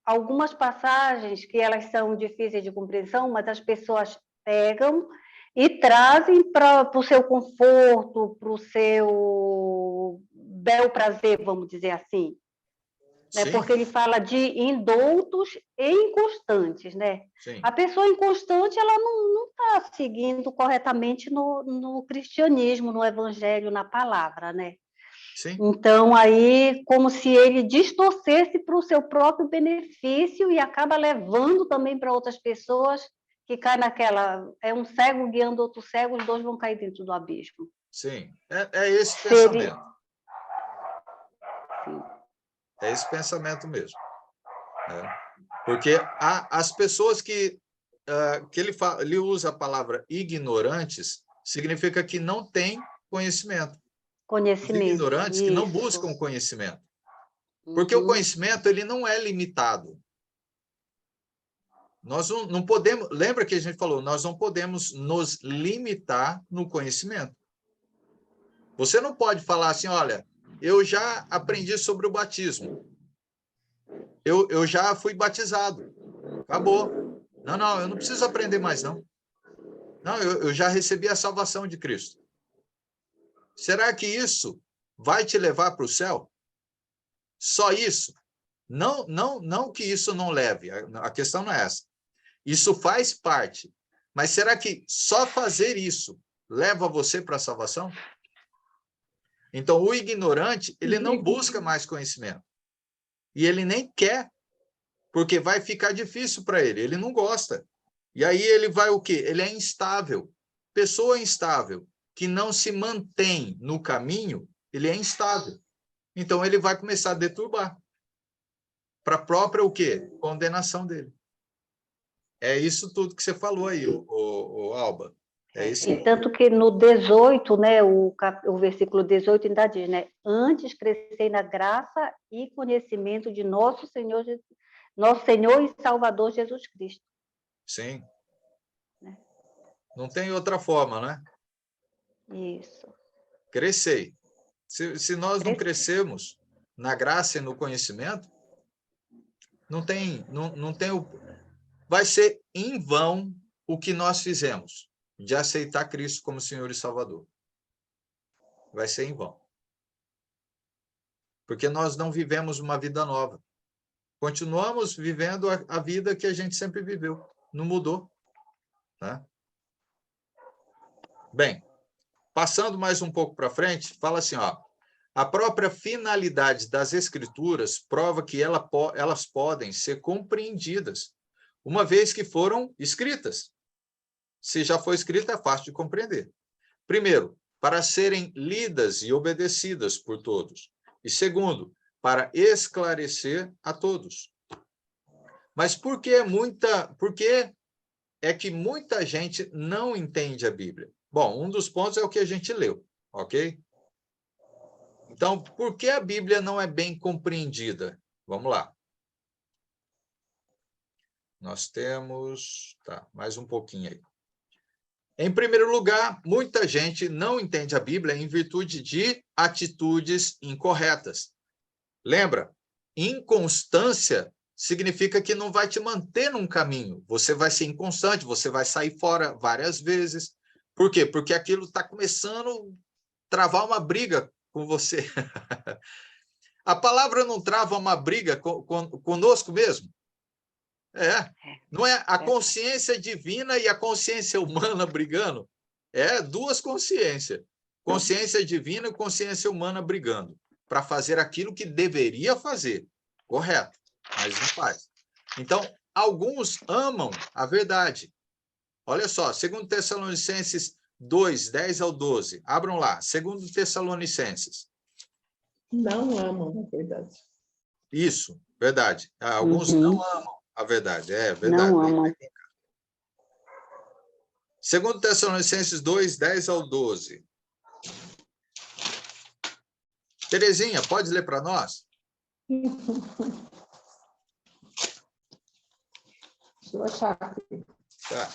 algumas passagens que elas são difíceis de compreensão, mas as pessoas pegam e trazem para o seu conforto, para o seu bel prazer, vamos dizer assim. Né? Porque ele fala de indoutos e inconstantes, né? Sim. A pessoa inconstante, ela não está seguindo corretamente no cristianismo, no evangelho, na palavra, né? Sim. Então, aí, como se ele distorcesse para o seu próprio benefício e acaba levando também para outras pessoas que cai naquela... É um cego guiando outro cego, os dois vão cair dentro do abismo. Sim, é esse Seria... pensamento. Sim. É esse pensamento mesmo. Né? Porque as pessoas que ele usa a palavra ignorantes, significa que não tem conhecimento. Os ignorantes que não buscam conhecimento. Porque o conhecimento ele não é limitado. Nós não podemos... Lembra que a gente falou, nós não podemos nos limitar no conhecimento. Você não pode falar assim, olha, eu já aprendi sobre o batismo. Eu já fui batizado. Acabou. Não, eu não preciso aprender mais, não. Não, eu já recebi a salvação de Cristo. Será que isso vai te levar para o céu? Só isso? Não que isso não leve. A questão não é essa. Isso faz parte. Mas será que só fazer isso leva você para a salvação? Então, o ignorante, ele não busca mais conhecimento. E ele nem quer, porque vai ficar difícil para ele. Ele não gosta. E aí ele vai o quê? Ele é instável. Pessoa instável, que não se mantém no caminho, ele é instável. Então, ele vai começar a deturbar. Para a própria o quê? Condenação dele. É isso tudo que você falou aí, o Alba. É isso. E tanto que no 18, né, o versículo 18 ainda diz, né? Antes crescei na graça e conhecimento de nosso Senhor e Salvador Jesus Cristo. Sim. Não tem outra forma, né? Isso. Crescei. Se nós não crescermos na graça e no conhecimento, não tem vai ser em vão o que nós fizemos de aceitar Cristo como Senhor e Salvador. Vai ser em vão. Porque nós não vivemos uma vida nova. Continuamos vivendo a vida que a gente sempre viveu. Não mudou. Né? Bem, passando mais um pouco para frente, fala assim, ó, a própria finalidade das Escrituras prova que elas podem ser compreendidas, uma vez que foram escritas. Se já foi escrita, é fácil de compreender. Primeiro, para serem lidas e obedecidas por todos. E segundo, para esclarecer a todos. Mas por que é que muita gente não entende a Bíblia? Bom, um dos pontos é o que a gente leu, ok? Então, por que a Bíblia não é bem compreendida? Vamos lá. Nós temos... Tá, mais um pouquinho aí. Em primeiro lugar, muita gente não entende a Bíblia em virtude de atitudes incorretas. Lembra? Inconstância significa que não vai te manter num caminho. Você vai ser inconstante, você vai sair fora várias vezes. Por quê? Porque aquilo está começando a travar uma briga com você. A palavra não trava uma briga conosco mesmo? Não é a consciência divina e a consciência humana brigando? É duas consciências. Consciência divina e consciência humana brigando para fazer aquilo que deveria fazer. Correto, mas não faz. Então, alguns amam a verdade. Olha só, 2 Tessalonicenses 2, 10 ao 12. Abram lá, 2 Tessalonicenses. Não amam a verdade. Isso, verdade. Alguns não amam a verdade. É verdade. Não amam. 2 Tessalonicenses 2, 10 ao 12. Terezinha, pode ler para nós? Deixa eu achar aqui. Tá.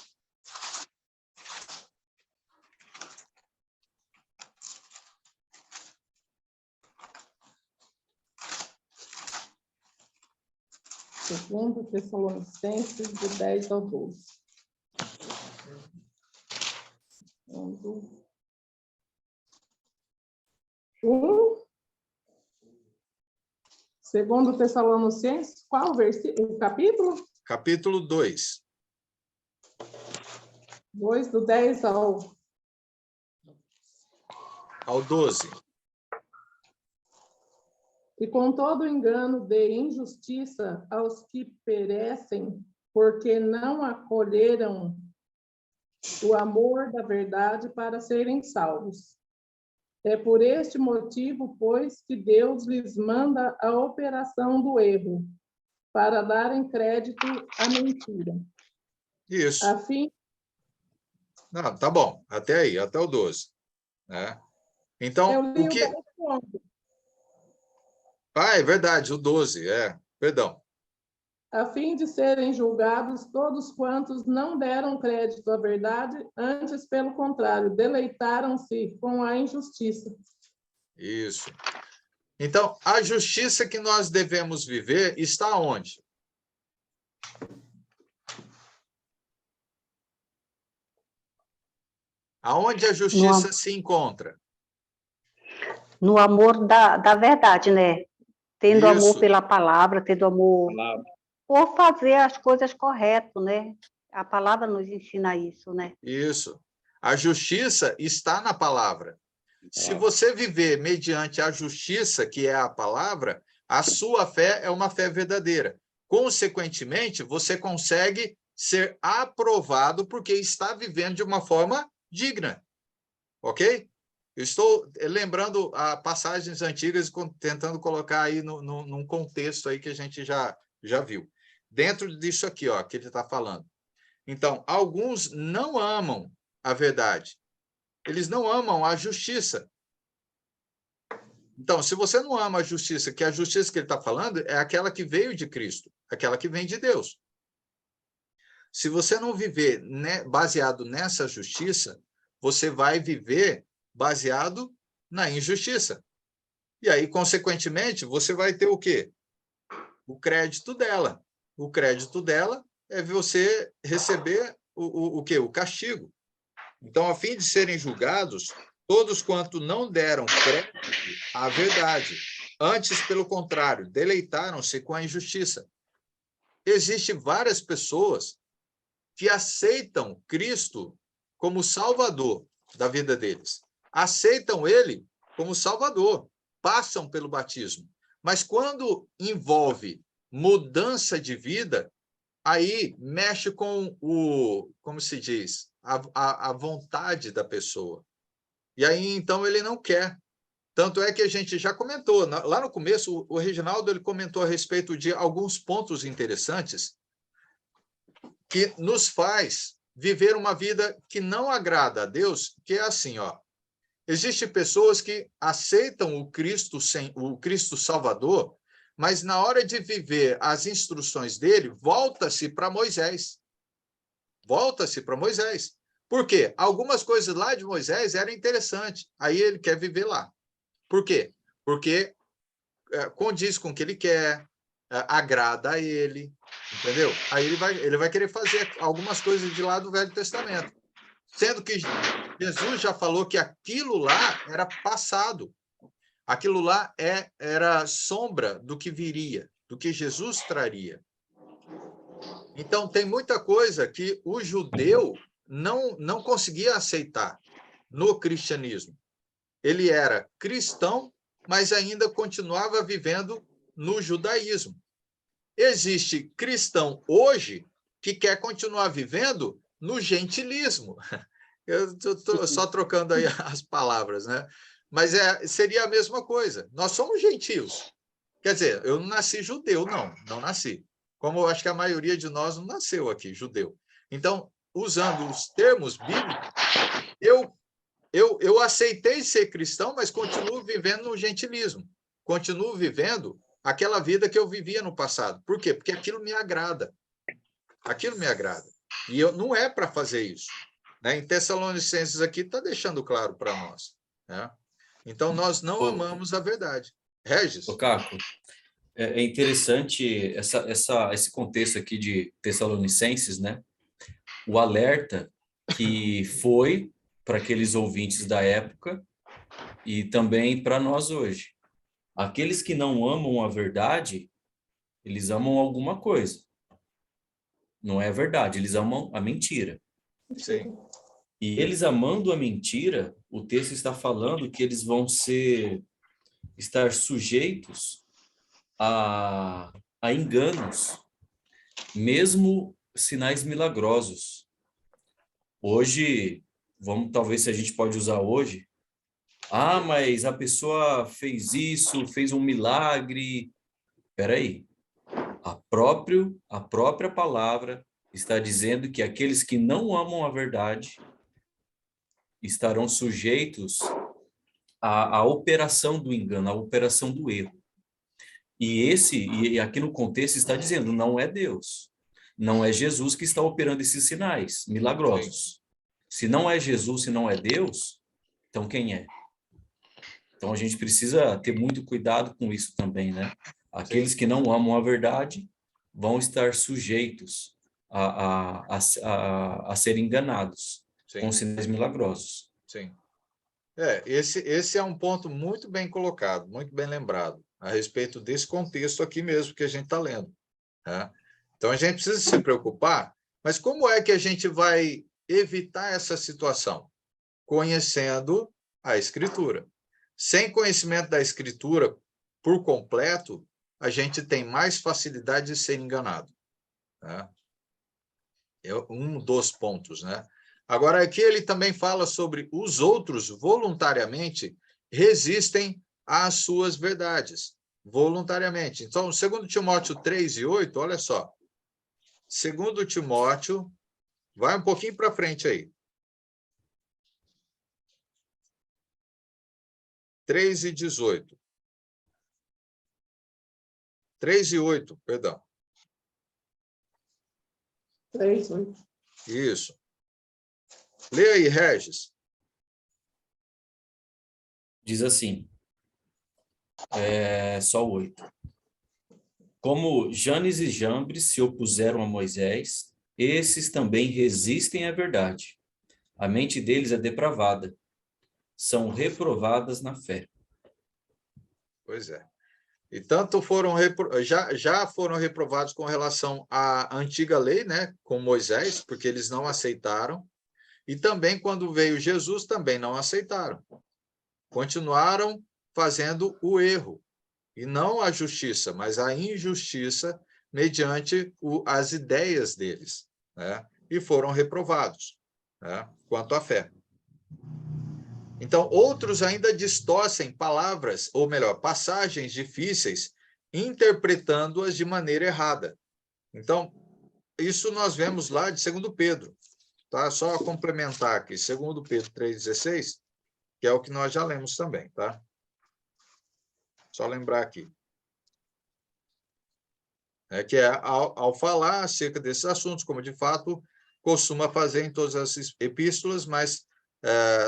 Segundo Tessalonicenses, do 10 ao 12. Segundo Tessalonicenses, qual versículo? O capítulo? Capítulo 2. 2, do 10 ao 12. E com todo engano de injustiça aos que perecem porque não acolheram o amor da verdade para serem salvos. É por este motivo, pois, que Deus lhes manda a operação do erro, para darem crédito à mentira. Isso. A fim Não, tá bom. Até aí, até o 12. Né? Então, eu li o o que... 10 pontos. Ah, é verdade, o 12, perdão. A fim de serem julgados todos quantos não deram crédito à verdade, antes, pelo contrário, deleitaram-se com a injustiça. Isso. Então, a justiça que nós devemos viver está onde? Aonde a justiça se encontra? No amor da verdade, né? Tendo amor Isso. pela palavra, tendo amor Palavra. por fazer as coisas corretas, né? A palavra nos ensina isso, né? Isso. A justiça está na palavra. Se você viver mediante a justiça, que é a palavra, a sua fé é uma fé verdadeira. Consequentemente, você consegue ser aprovado porque está vivendo de uma forma digna. Ok? Eu estou lembrando passagens antigas, tentando colocar aí num contexto aí que a gente já viu. Dentro disso aqui, ó, que ele está falando. Então, alguns não amam a verdade. Eles não amam a justiça. Então, se você não ama a justiça, que a justiça que ele está falando é aquela que veio de Cristo, aquela que vem de Deus. Se você não viver, né, baseado nessa justiça, você vai viver baseado na injustiça. E aí, consequentemente, você vai ter o quê? O crédito dela. O crédito dela é você receber o quê? O castigo. Então, a fim de serem julgados, todos quanto não deram crédito à verdade, antes, pelo contrário, deleitaram-se com a injustiça. Existem várias pessoas que aceitam Cristo como Salvador da vida deles. Aceitam Ele como Salvador, passam pelo batismo. Mas quando envolve mudança de vida, aí mexe com como se diz, a vontade da pessoa. E aí, então, ele não quer. Tanto é que a gente já comentou, lá no começo, o Reginaldo ele comentou a respeito de alguns pontos interessantes que nos faz viver uma vida que não agrada a Deus, que é assim, ó. Existem pessoas que aceitam o Cristo Salvador, mas na hora de viver as instruções dele, volta-se para Moisés. Volta-se para Moisés. Por quê? Algumas coisas lá de Moisés eram interessantes, aí ele quer viver lá. Por quê? Porque condiz com o que ele quer, agrada a ele, entendeu? Aí ele vai querer fazer algumas coisas de lá do Velho Testamento. Sendo que Jesus já falou que aquilo lá era passado. Aquilo lá era sombra do que viria, do que Jesus traria. Então, tem muita coisa que o judeu não conseguia aceitar no cristianismo. Ele era cristão, mas ainda continuava vivendo no judaísmo. Existe cristão hoje que quer continuar vivendo no gentilismo. Eu estou só trocando aí as palavras, né? Mas seria a mesma coisa. Nós somos gentios. Quer dizer, eu não nasci judeu, não nasci. Como eu acho que a maioria de nós não nasceu aqui, judeu. Então, usando os termos bíblicos, eu aceitei ser cristão, mas continuo vivendo no gentilismo. Continuo vivendo aquela vida que eu vivia no passado. Por quê? Porque aquilo me agrada. Aquilo me agrada. E não é para fazer isso. Né? Em Tessalonicenses aqui está deixando claro para nós. Né? Então, nós não amamos a verdade. Regis? Ô, Caco, é interessante esse contexto aqui de Tessalonicenses, né? O alerta que foi para aqueles ouvintes da época e também para nós hoje. Aqueles que não amam a verdade, eles amam alguma coisa. Não é verdade, eles amam a mentira. Sim. E eles amando a mentira, o texto está falando que eles vão estar sujeitos a enganos, mesmo sinais milagrosos. Hoje, talvez se a gente pode usar hoje, mas a pessoa fez isso, fez um milagre. Espera aí. A própria palavra está dizendo que aqueles que não amam a verdade estarão sujeitos à operação do engano, à operação do erro. E aqui no contexto está dizendo, não é Deus, não é Jesus que está operando esses sinais milagrosos. Se não é Jesus, se não é Deus, então quem é? Então a gente precisa ter muito cuidado com isso também, né? Aqueles que não amam a verdade vão estar sujeitos a serem enganados com sinais milagrosos. Sim. Esse é um ponto muito bem colocado, muito bem lembrado, a respeito desse contexto aqui mesmo que a gente está lendo. Né? Então, a gente precisa se preocupar, mas como é que a gente vai evitar essa situação? Conhecendo a Escritura. Sem conhecimento da Escritura por completo, a gente tem mais facilidade de ser enganado. Né? É um dos pontos, né? Agora, aqui ele também fala sobre os outros voluntariamente resistem às suas verdades, voluntariamente. Então, 2 Timóteo 3:8, olha só. 2 Timóteo, vai um pouquinho para frente aí. 3:18. 3:8, perdão. 3:8. Isso. Lê aí, Regis. Diz assim, só 8. Como Janes e Jambres se opuseram a Moisés, esses também resistem à verdade. A mente deles é depravada. São reprovadas na fé. Pois é. E tanto já foram reprovados com relação à antiga lei, né, com Moisés, porque eles não aceitaram. E também, quando veio Jesus, também não aceitaram. Continuaram fazendo o erro. E não a justiça, mas a injustiça mediante as ideias deles. Né? E foram reprovados, né, quanto à fé. Então, outros ainda distorcem palavras, ou melhor, passagens difíceis, interpretando-as de maneira errada. Então, isso nós vemos lá de 2 Pedro. Tá? Só complementar aqui, 2 Pedro 3,16, que é o que nós já lemos também, tá? Só lembrar aqui. Que ao falar acerca desses assuntos, como de fato costuma fazer em todas as epístolas, mas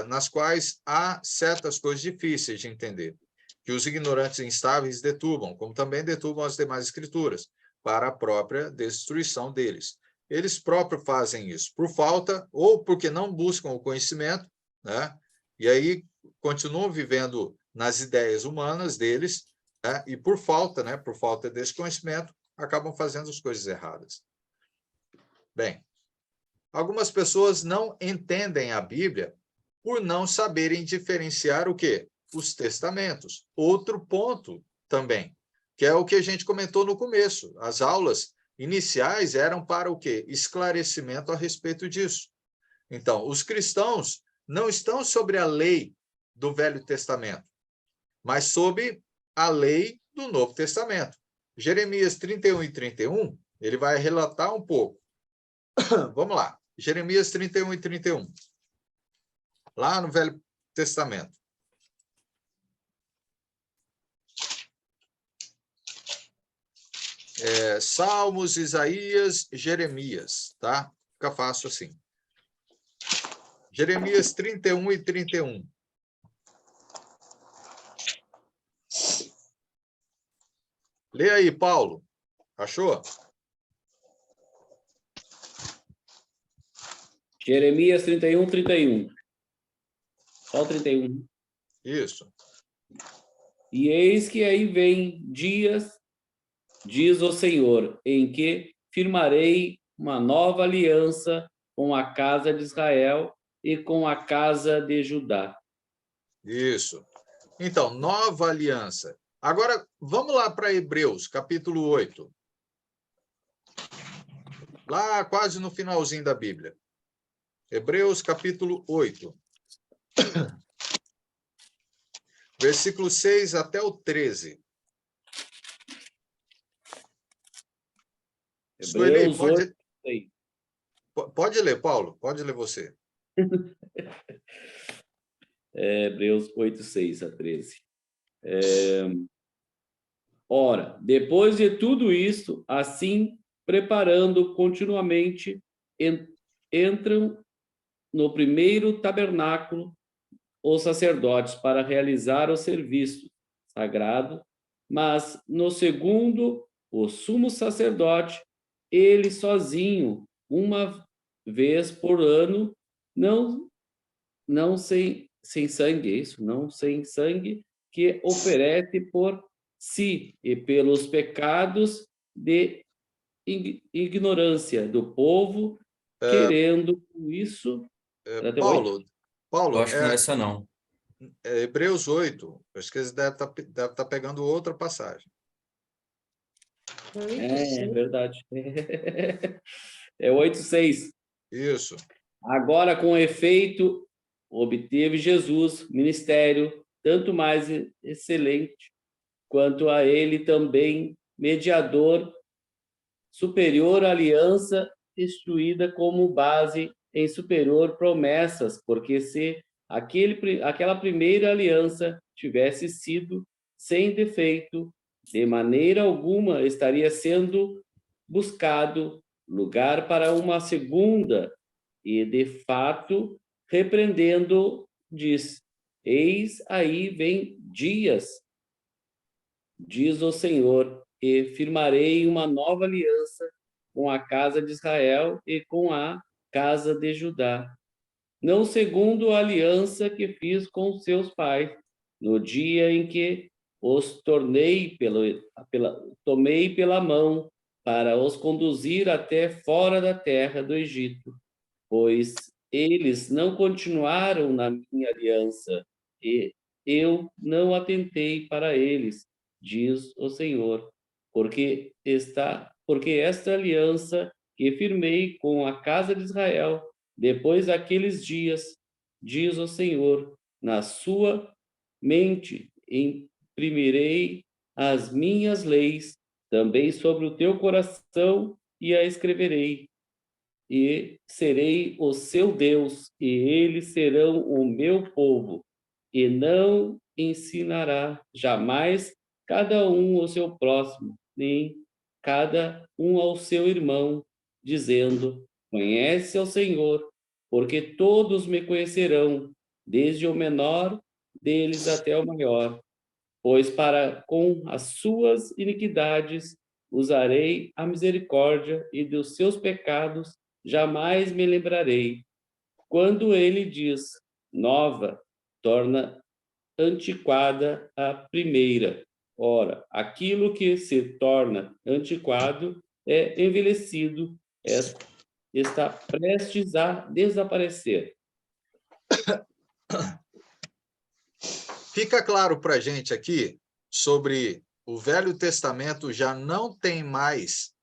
nas quais há certas coisas difíceis de entender, que os ignorantes e instáveis deturbam, como também deturbam as demais escrituras, para a própria destruição deles. Eles próprios fazem isso por falta ou porque não buscam o conhecimento, né? E aí continuam vivendo nas ideias humanas deles, né? E por falta, né? Por falta desse conhecimento, acabam fazendo as coisas erradas. Bem, algumas pessoas não entendem a Bíblia por não saberem diferenciar o quê? Os testamentos. Outro ponto também, que é o que a gente comentou no começo. As aulas iniciais eram para o quê? Esclarecimento a respeito disso. Então, os cristãos não estão sobre a lei do Velho Testamento, mas sobre a lei do Novo Testamento. Jeremias 31 e 31, ele vai relatar um pouco. Vamos lá. Jeremias 31 e 31. Lá no Velho Testamento. Salmos, Isaías, Jeremias, tá? Fica fácil assim. Jeremias 31 e 31. Lê aí, Paulo. Achou? Jeremias 31, 31. Só o 31. Isso. E eis que aí vem dias, diz o Senhor, em que firmarei uma nova aliança com a casa de Israel e com a casa de Judá. Isso. Então, nova aliança. Agora, vamos lá para Hebreus, capítulo 8. lá quase no finalzinho da Bíblia. Hebreus, capítulo 8. Versículo 6 até o 13. Sueli, Hebreus 8, 6. pode ler, Paulo. Pode ler você. Hebreus 8, 6 a 13. Ora, depois de tudo isso, assim, preparando continuamente, entram no primeiro tabernáculo os sacerdotes para realizar o serviço sagrado, mas no segundo, o sumo sacerdote, ele sozinho, uma vez por ano, não sem sangue, isso, não sem sangue, que oferece por si e pelos pecados de ignorância do povo, querendo com isso... Paulo, Eu acho que não é essa, não. Hebreus 8. Acho que eles devem estar pegando outra passagem. É verdade. É 8:6. Isso. Agora, com efeito, obteve Jesus ministério tanto mais excelente, quanto a ele também mediador, superior aliança, instituída como base em superior promessas, porque se aquela primeira aliança tivesse sido sem defeito, de maneira alguma estaria sendo buscado lugar para uma segunda, e de fato, repreendendo, diz: eis aí vem dias, diz o Senhor, e firmarei uma nova aliança com a casa de Israel e com a casa de Judá, não segundo a aliança que fiz com seus pais, no dia em que os tomei pela mão para os conduzir até fora da terra do Egito, pois eles não continuaram na minha aliança, e eu não atentei para eles, diz o Senhor, porque esta aliança que firmei com a casa de Israel, depois daqueles dias, diz o Senhor, na sua mente imprimirei as minhas leis também sobre o teu coração e a escreverei. E serei o seu Deus, e eles serão o meu povo, e não ensinará jamais cada um ao seu próximo, nem cada um ao seu irmão, dizendo: conhece ao Senhor, porque todos me conhecerão, desde o menor deles até o maior, pois para com as suas iniquidades usarei a misericórdia, e dos seus pecados jamais me lembrarei. Quando ele diz nova, torna antiquada a primeira. Ora, aquilo que se torna antiquado é envelhecido, está prestes a desaparecer. Fica claro para a gente aqui sobre o Velho Testamento já não tem mais,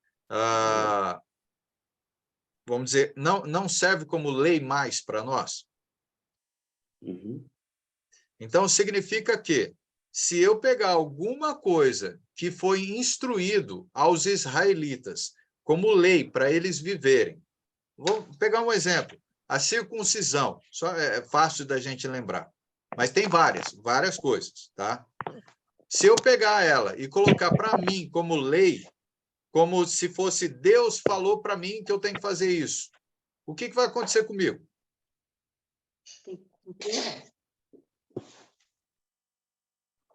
vamos dizer, não serve como lei mais para nós. Uhum. Então, significa que, se eu pegar alguma coisa que foi instruído aos israelitas como lei para eles viverem, vou pegar um exemplo, a circuncisão, só é fácil da gente lembrar, mas tem várias coisas, tá? Se eu pegar ela e colocar para mim como lei, como se fosse Deus falou para mim que eu tenho que fazer isso, o que vai acontecer comigo?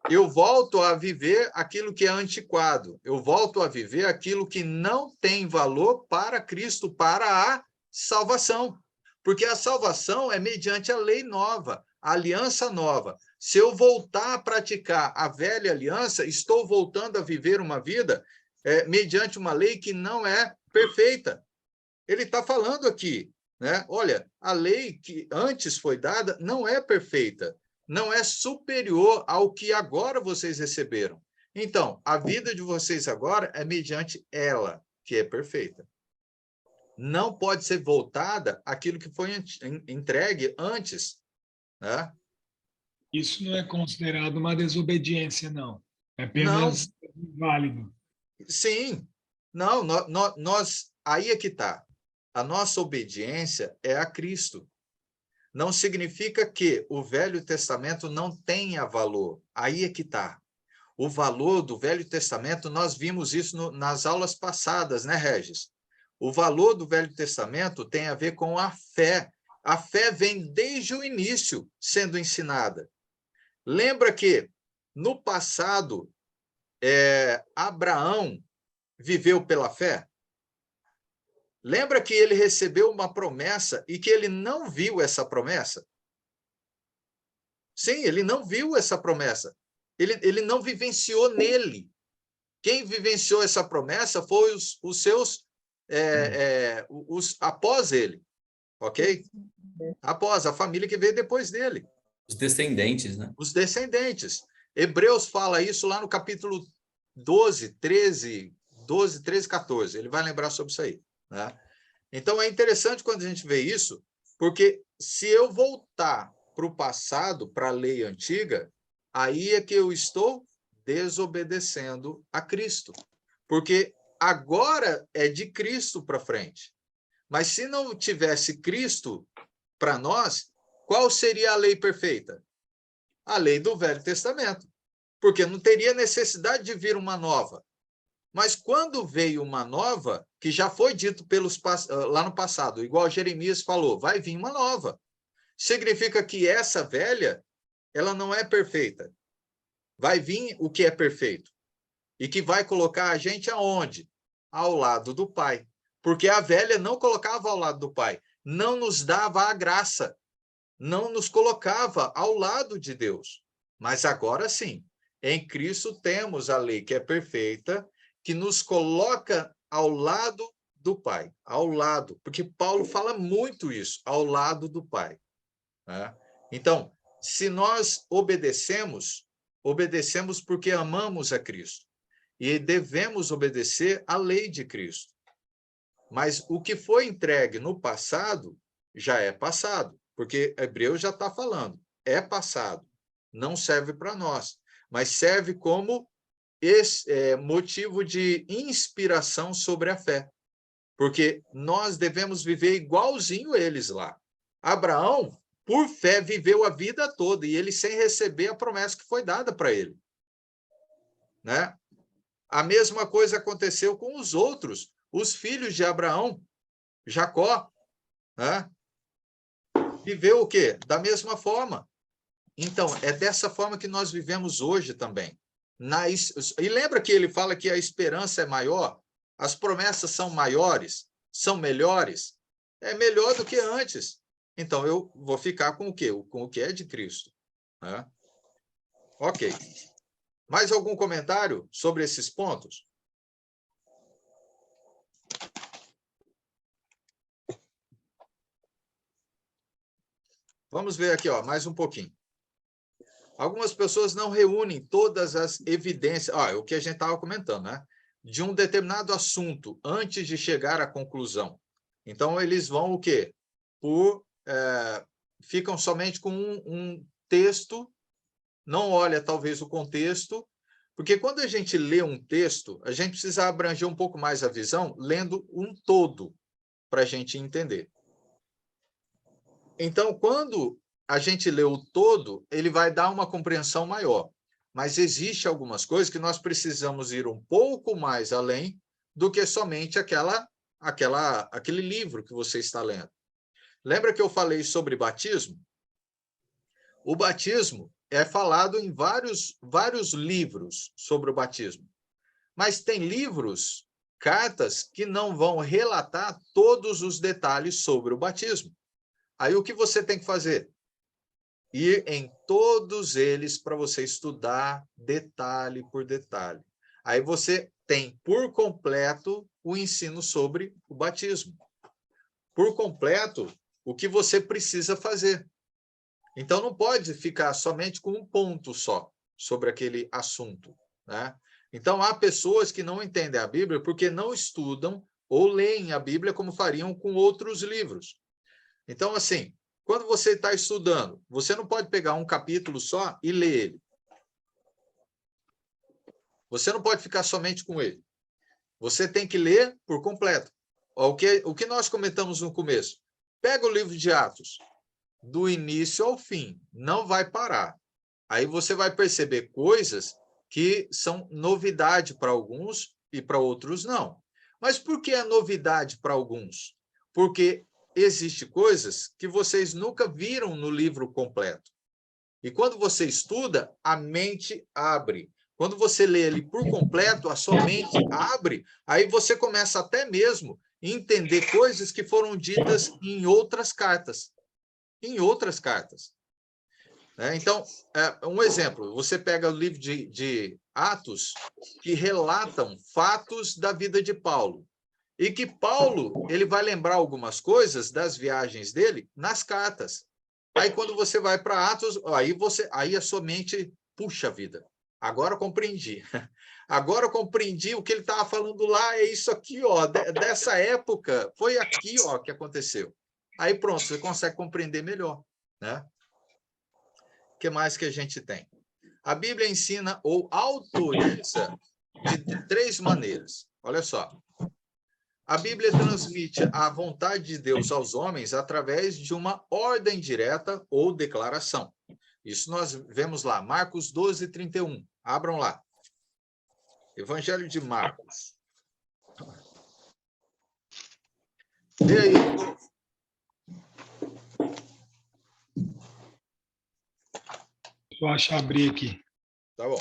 Eu volto a viver aquilo que é antiquado. Eu volto a viver aquilo que não tem valor para Cristo, para a salvação. Porque a salvação é mediante a lei nova, a aliança nova. Se eu voltar a praticar a velha aliança, estou voltando a viver uma vida mediante uma lei que não é perfeita. Ele está falando aqui, né? Olha, a lei que antes foi dada não é perfeita, não é superior ao que agora vocês receberam. Então, a vida de vocês agora é mediante ela, que é perfeita. não pode ser voltada àquilo que foi entregue antes, né? Isso não é considerado uma desobediência, não. É Não, apenas válido. sim, não, nós aí é que está. A nossa obediência é a Cristo. Não significa que o Velho Testamento não tenha valor. Aí é que está. O valor do Velho Testamento, nós vimos isso nas aulas passadas, né, Regis? O valor do Velho Testamento tem a ver com a fé. A fé vem desde o início sendo ensinada. Lembra que, no passado, Abraão viveu pela fé? Lembra que ele recebeu uma promessa e que ele não viu essa promessa? Sim, ele não viu essa promessa. Ele não vivenciou nele. Quem vivenciou essa promessa foi os seus após ele, ok? Após a família que veio depois dele. Os descendentes, né? Os descendentes. Hebreus fala isso lá no capítulo 12, 13, 14. Ele vai lembrar sobre isso aí, né? Então, é interessante quando a gente vê isso, porque se eu voltar para o passado, para a lei antiga, aí é que eu estou desobedecendo a Cristo. Porque agora é de Cristo para frente. Mas se não tivesse Cristo para nós, qual seria a lei perfeita? A lei do Velho Testamento. Porque não teria necessidade de vir uma nova. Mas quando veio uma nova, que já foi dito lá no passado, igual Jeremias falou, vai vir uma nova. Significa que essa velha, ela não é perfeita. Vai vir o que é perfeito. E que vai colocar a gente aonde? Ao lado do Pai. Porque a velha não colocava ao lado do Pai. Não nos dava a graça. Não nos colocava ao lado de Deus. Mas agora sim, em Cristo temos a lei que é perfeita, que nos coloca ao lado do Pai, ao lado, porque Paulo fala muito isso, ao lado do Pai, né? Então, se nós obedecemos porque amamos a Cristo e devemos obedecer à lei de Cristo. Mas o que foi entregue no passado já é passado, porque Hebreus já está falando, é passado, não serve para nós, mas serve como motivo de inspiração sobre a fé, porque nós devemos viver igualzinho eles lá. Abraão, por fé, viveu a vida toda, e ele sem receber a promessa que foi dada para ele, né? A mesma coisa aconteceu com os outros, os filhos de Abraão, Jacó, né? Viveu o quê? Da mesma forma. Então, é dessa forma que nós vivemos hoje também. E lembra que ele fala que a esperança é maior? As promessas são maiores? São melhores? É melhor do que antes. Então, eu vou ficar com o quê? Com o que é de Cristo, né? Ok. Mais algum comentário sobre esses pontos? Vamos ver aqui, ó, mais um pouquinho. Algumas pessoas não reúnem todas as evidências, o que a gente estava comentando, né? De um determinado assunto antes de chegar à conclusão. Então, eles vão o quê? Ficam somente com um texto, não olha talvez o contexto, porque quando a gente lê um texto, a gente precisa abranger um pouco mais a visão, lendo um todo, para a gente entender. Então, quando a gente lê o todo, ele vai dar uma compreensão maior. Mas existe algumas coisas que nós precisamos ir um pouco mais além do que somente aquele livro que você está lendo. Lembra que eu falei sobre batismo? O batismo é falado em vários livros sobre o batismo. Mas tem livros, cartas, que não vão relatar todos os detalhes sobre o batismo. Aí o que você tem que fazer? Ir em todos eles para você estudar detalhe por detalhe. Aí você tem por completo o ensino sobre o batismo. Por completo, o que você precisa fazer. Então, não pode ficar somente com um ponto só sobre aquele assunto, né? Então, há pessoas que não entendem a Bíblia porque não estudam ou leem a Bíblia como fariam com outros livros. Então, assim, quando você está estudando, você não pode pegar um capítulo só e ler ele. Você não pode ficar somente com ele. Você tem que ler por completo. O que nós comentamos no começo. Pega o livro de Atos, do início ao fim, não vai parar. Aí você vai perceber coisas que são novidade para alguns e para outros não. Mas por que é novidade para alguns? Porque existem coisas que vocês nunca viram no livro completo. E quando você estuda, a mente abre. Quando você lê ele por completo, a sua mente abre, aí você começa até mesmo a entender coisas que foram ditas em outras cartas. Em outras cartas. Então, um exemplo, você pega o livro de Atos, que relatam fatos da vida de Paulo. E que Paulo, ele vai lembrar algumas coisas das viagens dele nas cartas. Aí, quando você vai para Atos, aí a sua mente, puxa vida, agora eu compreendi. Agora eu compreendi o que ele estava falando lá, é isso aqui, ó, dessa época, foi aqui, ó, que aconteceu. Aí pronto, você consegue compreender melhor, né? O que mais que a gente tem? A Bíblia ensina ou autoriza de 3 maneiras. Olha só. A Bíblia transmite a vontade de Deus aos homens através de uma ordem direta ou declaração. Isso nós vemos lá, Marcos 12, 31. Abram lá. Evangelho de Marcos. Lê aí. Só abrir aqui. Tá bom.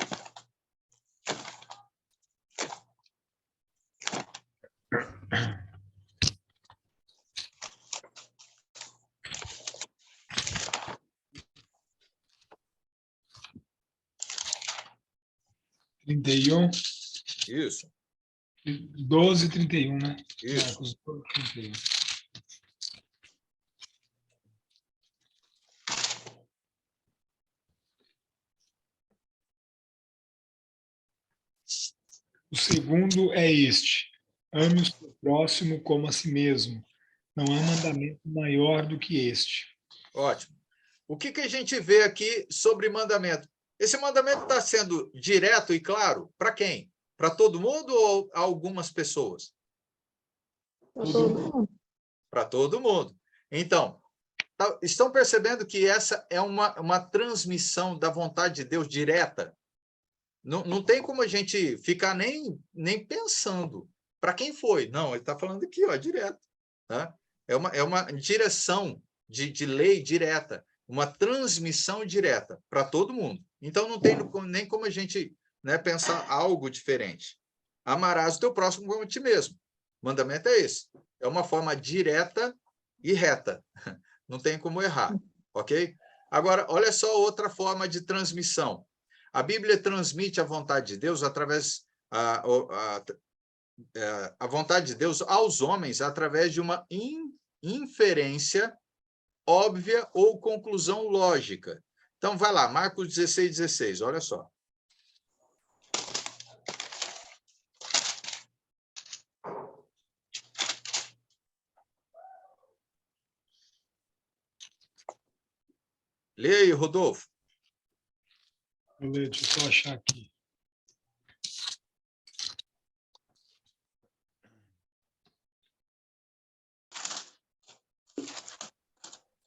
Isso. 12, 31, né? Isso. Marcos 12, 31. O segundo é este: ame o seu próximo como a si mesmo. Não há mandamento maior do que este. Ótimo. O que a gente vê aqui sobre mandamento? Esse mandamento está sendo direto e claro para quem? Para todo mundo ou algumas pessoas? Para todo mundo. Então, estão percebendo que essa é uma transmissão da vontade de Deus direta? Não tem como a gente ficar nem pensando para quem foi. Não, ele está falando aqui, ó, direto. Tá? É uma direção de lei direta, uma transmissão direta para todo mundo. Então, não tem nem como a gente, né, pensar algo diferente. Amarás o teu próximo como a ti mesmo. O mandamento é esse. É uma forma direta e reta. Não tem como errar, ok? Agora, olha só outra forma de transmissão. A Bíblia transmite a vontade de Deus através a vontade de Deus aos homens através de uma inferência óbvia ou conclusão lógica. Então, vai lá, Marcos 16, 16, olha só. Lê aí, Rodolfo. Deixa eu só achar aqui.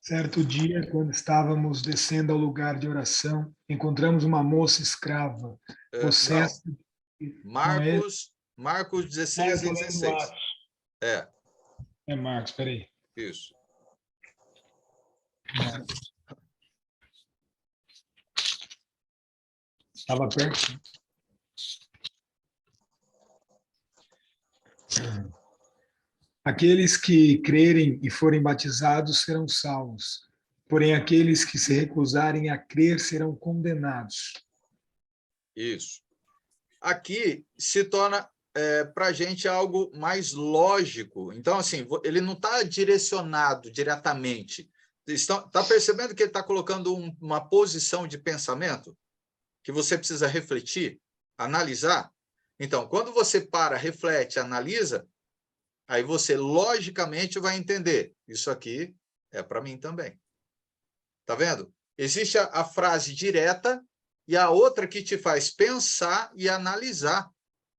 Certo dia, quando estávamos descendo ao lugar de oração, encontramos uma moça escrava, possessa... Marcos 16 e 16. É Marcos, peraí. Isso. Estava perto. Aqueles que crerem e forem batizados serão salvos, porém aqueles que se recusarem a crer serão condenados. Isso. Aqui se torna para a gente algo mais lógico. Então, assim, ele não está direcionado diretamente. Está percebendo que ele está colocando uma posição de pensamento que você precisa refletir, analisar? Então, quando você para, reflete, analisa, Aí você, logicamente, vai entender. Isso aqui é para mim também. Tá vendo? Existe a frase direta e a outra que te faz pensar e analisar.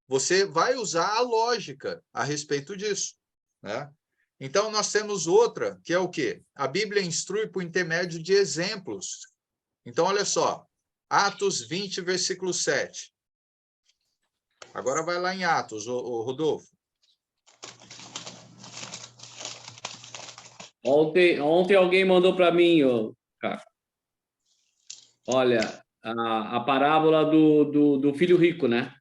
Você vai usar a lógica a respeito disso, né? Então, nós temos outra, que é o quê? A Bíblia instrui por intermédio de exemplos. Então, olha só, Atos 20, versículo 7. Agora vai lá em Atos, ô Rodolfo. Ontem alguém mandou para mim, cara, olha, a parábola do filho rico, né?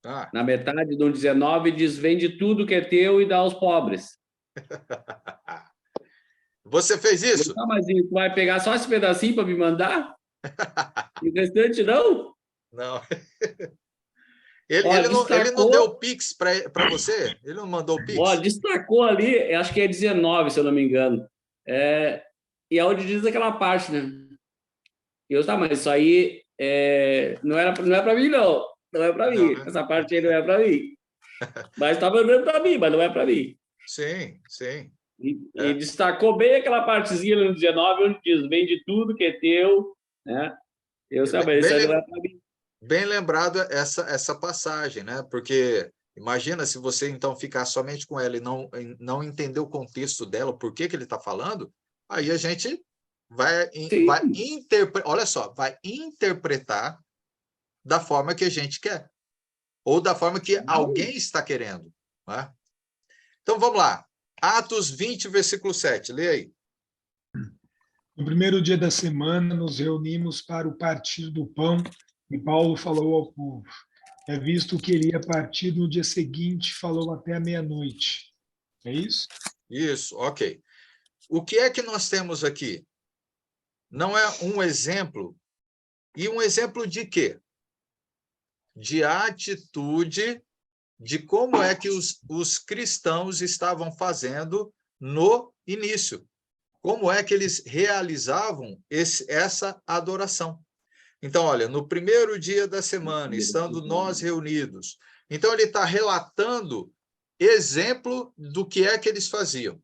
Ah, Na metade do 19 diz, vende tudo que é teu e dá aos pobres. você fez isso? Tá, mas tu vai pegar só esse pedacinho para me mandar? E o restante não? Não. Ó, Ele não deu o destacou, Pix para você? Ele não mandou o ó, Pix? destacou ali, acho que é 19, se eu não me engano. E é onde diz aquela parte, né? E eu, tá, mas isso aí não é para mim, não. Não é para Não, mim. né? Essa parte aí não é para mim. Mas está mandando para mim, mas não é para mim. Sim, sim. E destacou bem aquela partezinha no 19, onde diz, vende tudo que é teu, né? Eu sei, mas isso aí não é para mim. Bem lembrado essa passagem, né? Porque imagina se você então ficar somente com ela e não entender o contexto dela, por que ele está falando, aí a gente vai interpretar, olha só, vai interpretar da forma que a gente quer, ou da forma que alguém está querendo. Né? Então vamos lá. Atos 20, versículo 7, lê aí. No primeiro dia da semana, nos reunimos para o partir do pão, e Paulo falou ao povo. Visto que ele ia partir no dia seguinte, falou até a meia-noite. É isso? Isso, ok. O que é que nós temos aqui? Não é um exemplo. E um exemplo de quê? De atitude, de como é que os cristãos estavam fazendo no início. Como é que eles realizavam essa adoração. Então, olha, no primeiro dia da semana, estando nós reunidos. Então, ele está relatando exemplo do que é que eles faziam.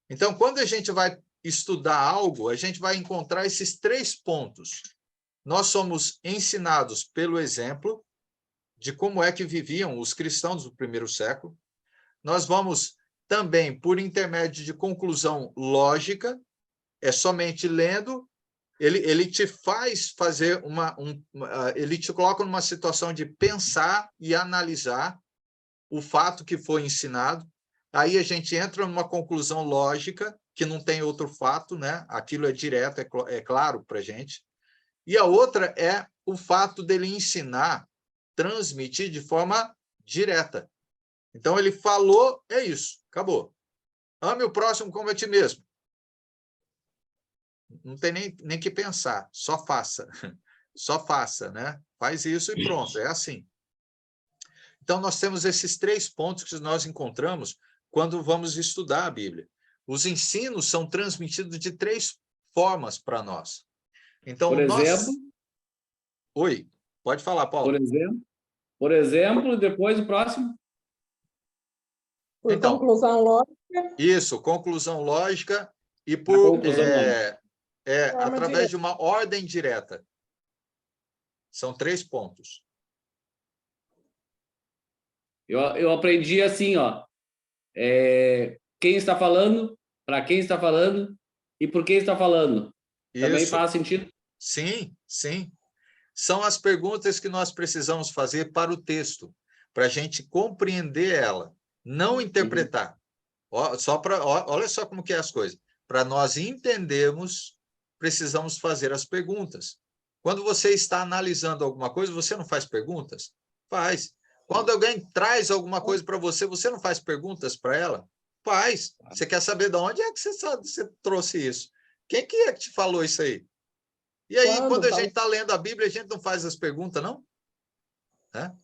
Então, quando a gente vai estudar algo, a gente vai encontrar esses 3 pontos. Nós somos ensinados pelo exemplo de como é que viviam os cristãos do primeiro século. Nós vamos também, por intermédio de conclusão lógica, é somente lendo, ele te faz fazer ele te coloca numa situação de pensar e analisar o fato que foi ensinado. Aí a gente entra numa conclusão lógica, que não tem outro fato, né? Aquilo é direto, é claro para a gente. E a outra é o fato dele ensinar, transmitir de forma direta. Então, ele falou, é isso, acabou. Ame o próximo como a ti mesmo. Não tem nem que pensar, só faça. Só faça, né? Faz isso e pronto, é assim. Então, nós temos esses 3 pontos que nós encontramos quando vamos estudar a Bíblia. Os ensinos são transmitidos de 3 formas para nós. Então, Por exemplo? Oi, pode falar, Paulo. Por exemplo, depois o próximo? Por conclusão lógica. Isso, conclusão lógica e por através de uma ordem direta. São 3 pontos. Eu aprendi assim, ó. Quem está falando, para quem está falando e por quem está falando. Também faz sentido? Sim, sim. São as perguntas que nós precisamos fazer para o texto, para a gente compreender ela, não interpretar. Olha só como que é as coisas. Para nós entendermos, precisamos fazer as perguntas. Quando você está analisando alguma coisa, você não faz perguntas? Faz. Quando alguém traz alguma coisa para você, você não faz perguntas para ela? Faz. Você quer saber de onde é que você trouxe isso? Quem que é que te falou isso aí? E aí, quando a gente está lendo a Bíblia, a gente não faz as perguntas, não? Né?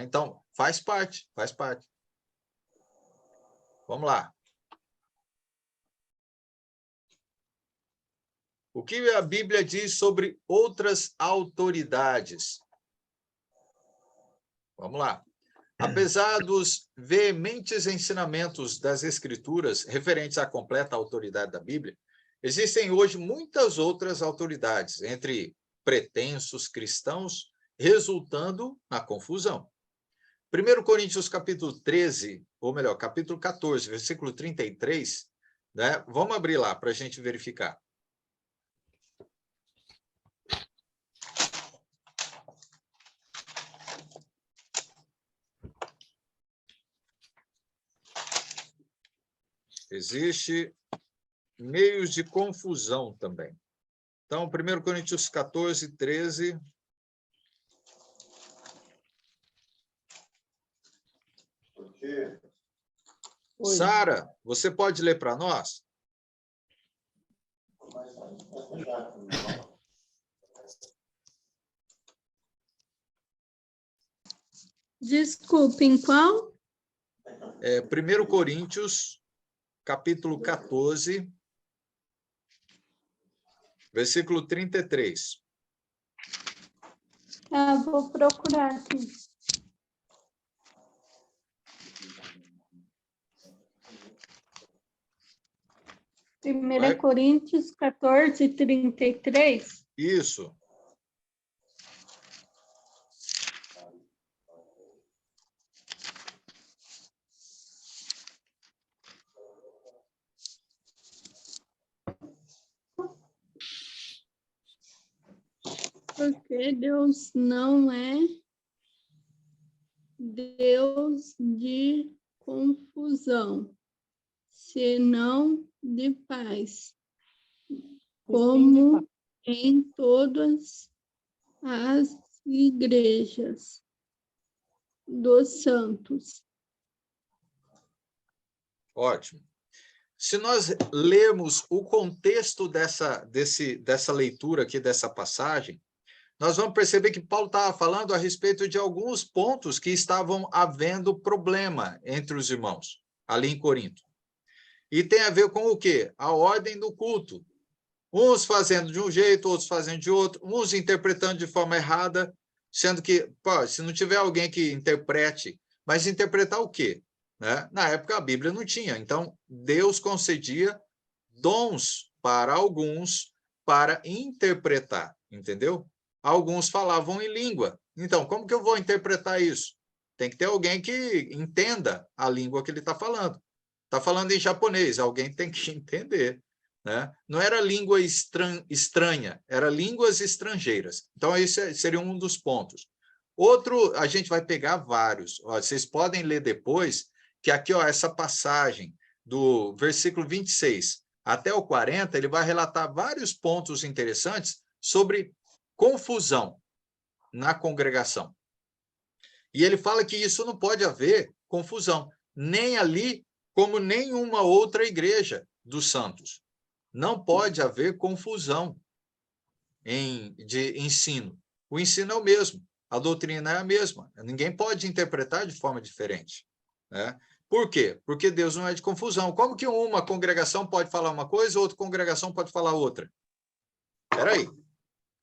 Então, faz parte, faz parte. Vamos lá. O que a Bíblia diz sobre outras autoridades? Vamos lá. Apesar dos veementes ensinamentos das Escrituras referentes à completa autoridade da Bíblia, existem hoje muitas outras autoridades entre pretensos cristãos, resultando na confusão. 1 Coríntios capítulo 13, ou melhor, capítulo 14, versículo 33, né? Vamos abrir lá para a gente verificar. Existe meios de confusão também. Então, 1 Coríntios 14, 13. Sara, você pode ler para nós? Desculpem, qual? 1 Coríntios, capítulo 14, versículo 33. Vou procurar aqui. Primeira Coríntios 14, 33. Isso. Porque Deus não é Deus de confusão, senão de paz, como em todas as igrejas dos santos. Ótimo. Se nós lermos o contexto dessa leitura aqui, dessa passagem, nós vamos perceber que Paulo estava falando a respeito de alguns pontos que estavam havendo problema entre os irmãos, ali em Corinto. E tem a ver com o quê? A ordem do culto. Uns fazendo de um jeito, outros fazendo de outro, uns interpretando de forma errada, sendo que, se não tiver alguém que interprete, mas interpretar o quê? Né? Na época a Bíblia não tinha, então Deus concedia dons para alguns para interpretar, entendeu? Alguns falavam em língua. Então, como que eu vou interpretar isso? Tem que ter alguém que entenda a língua que ele está falando. Está falando em japonês, alguém tem que entender. Né? Não era língua estranha, era línguas estrangeiras. Então, esse seria um dos pontos. Outro, a gente vai pegar vários. Ó, vocês podem ler depois, que aqui, ó, essa passagem do versículo 26 até o 40, ele vai relatar vários pontos interessantes sobre confusão na congregação. E ele fala que isso não pode haver confusão, nem ali como nenhuma outra igreja dos santos. Não pode haver confusão de ensino. O ensino é o mesmo, a doutrina é a mesma. Ninguém pode interpretar de forma diferente. Né? Por quê? Porque Deus não é de confusão. Como que uma congregação pode falar uma coisa, outra congregação pode falar outra? Espera aí.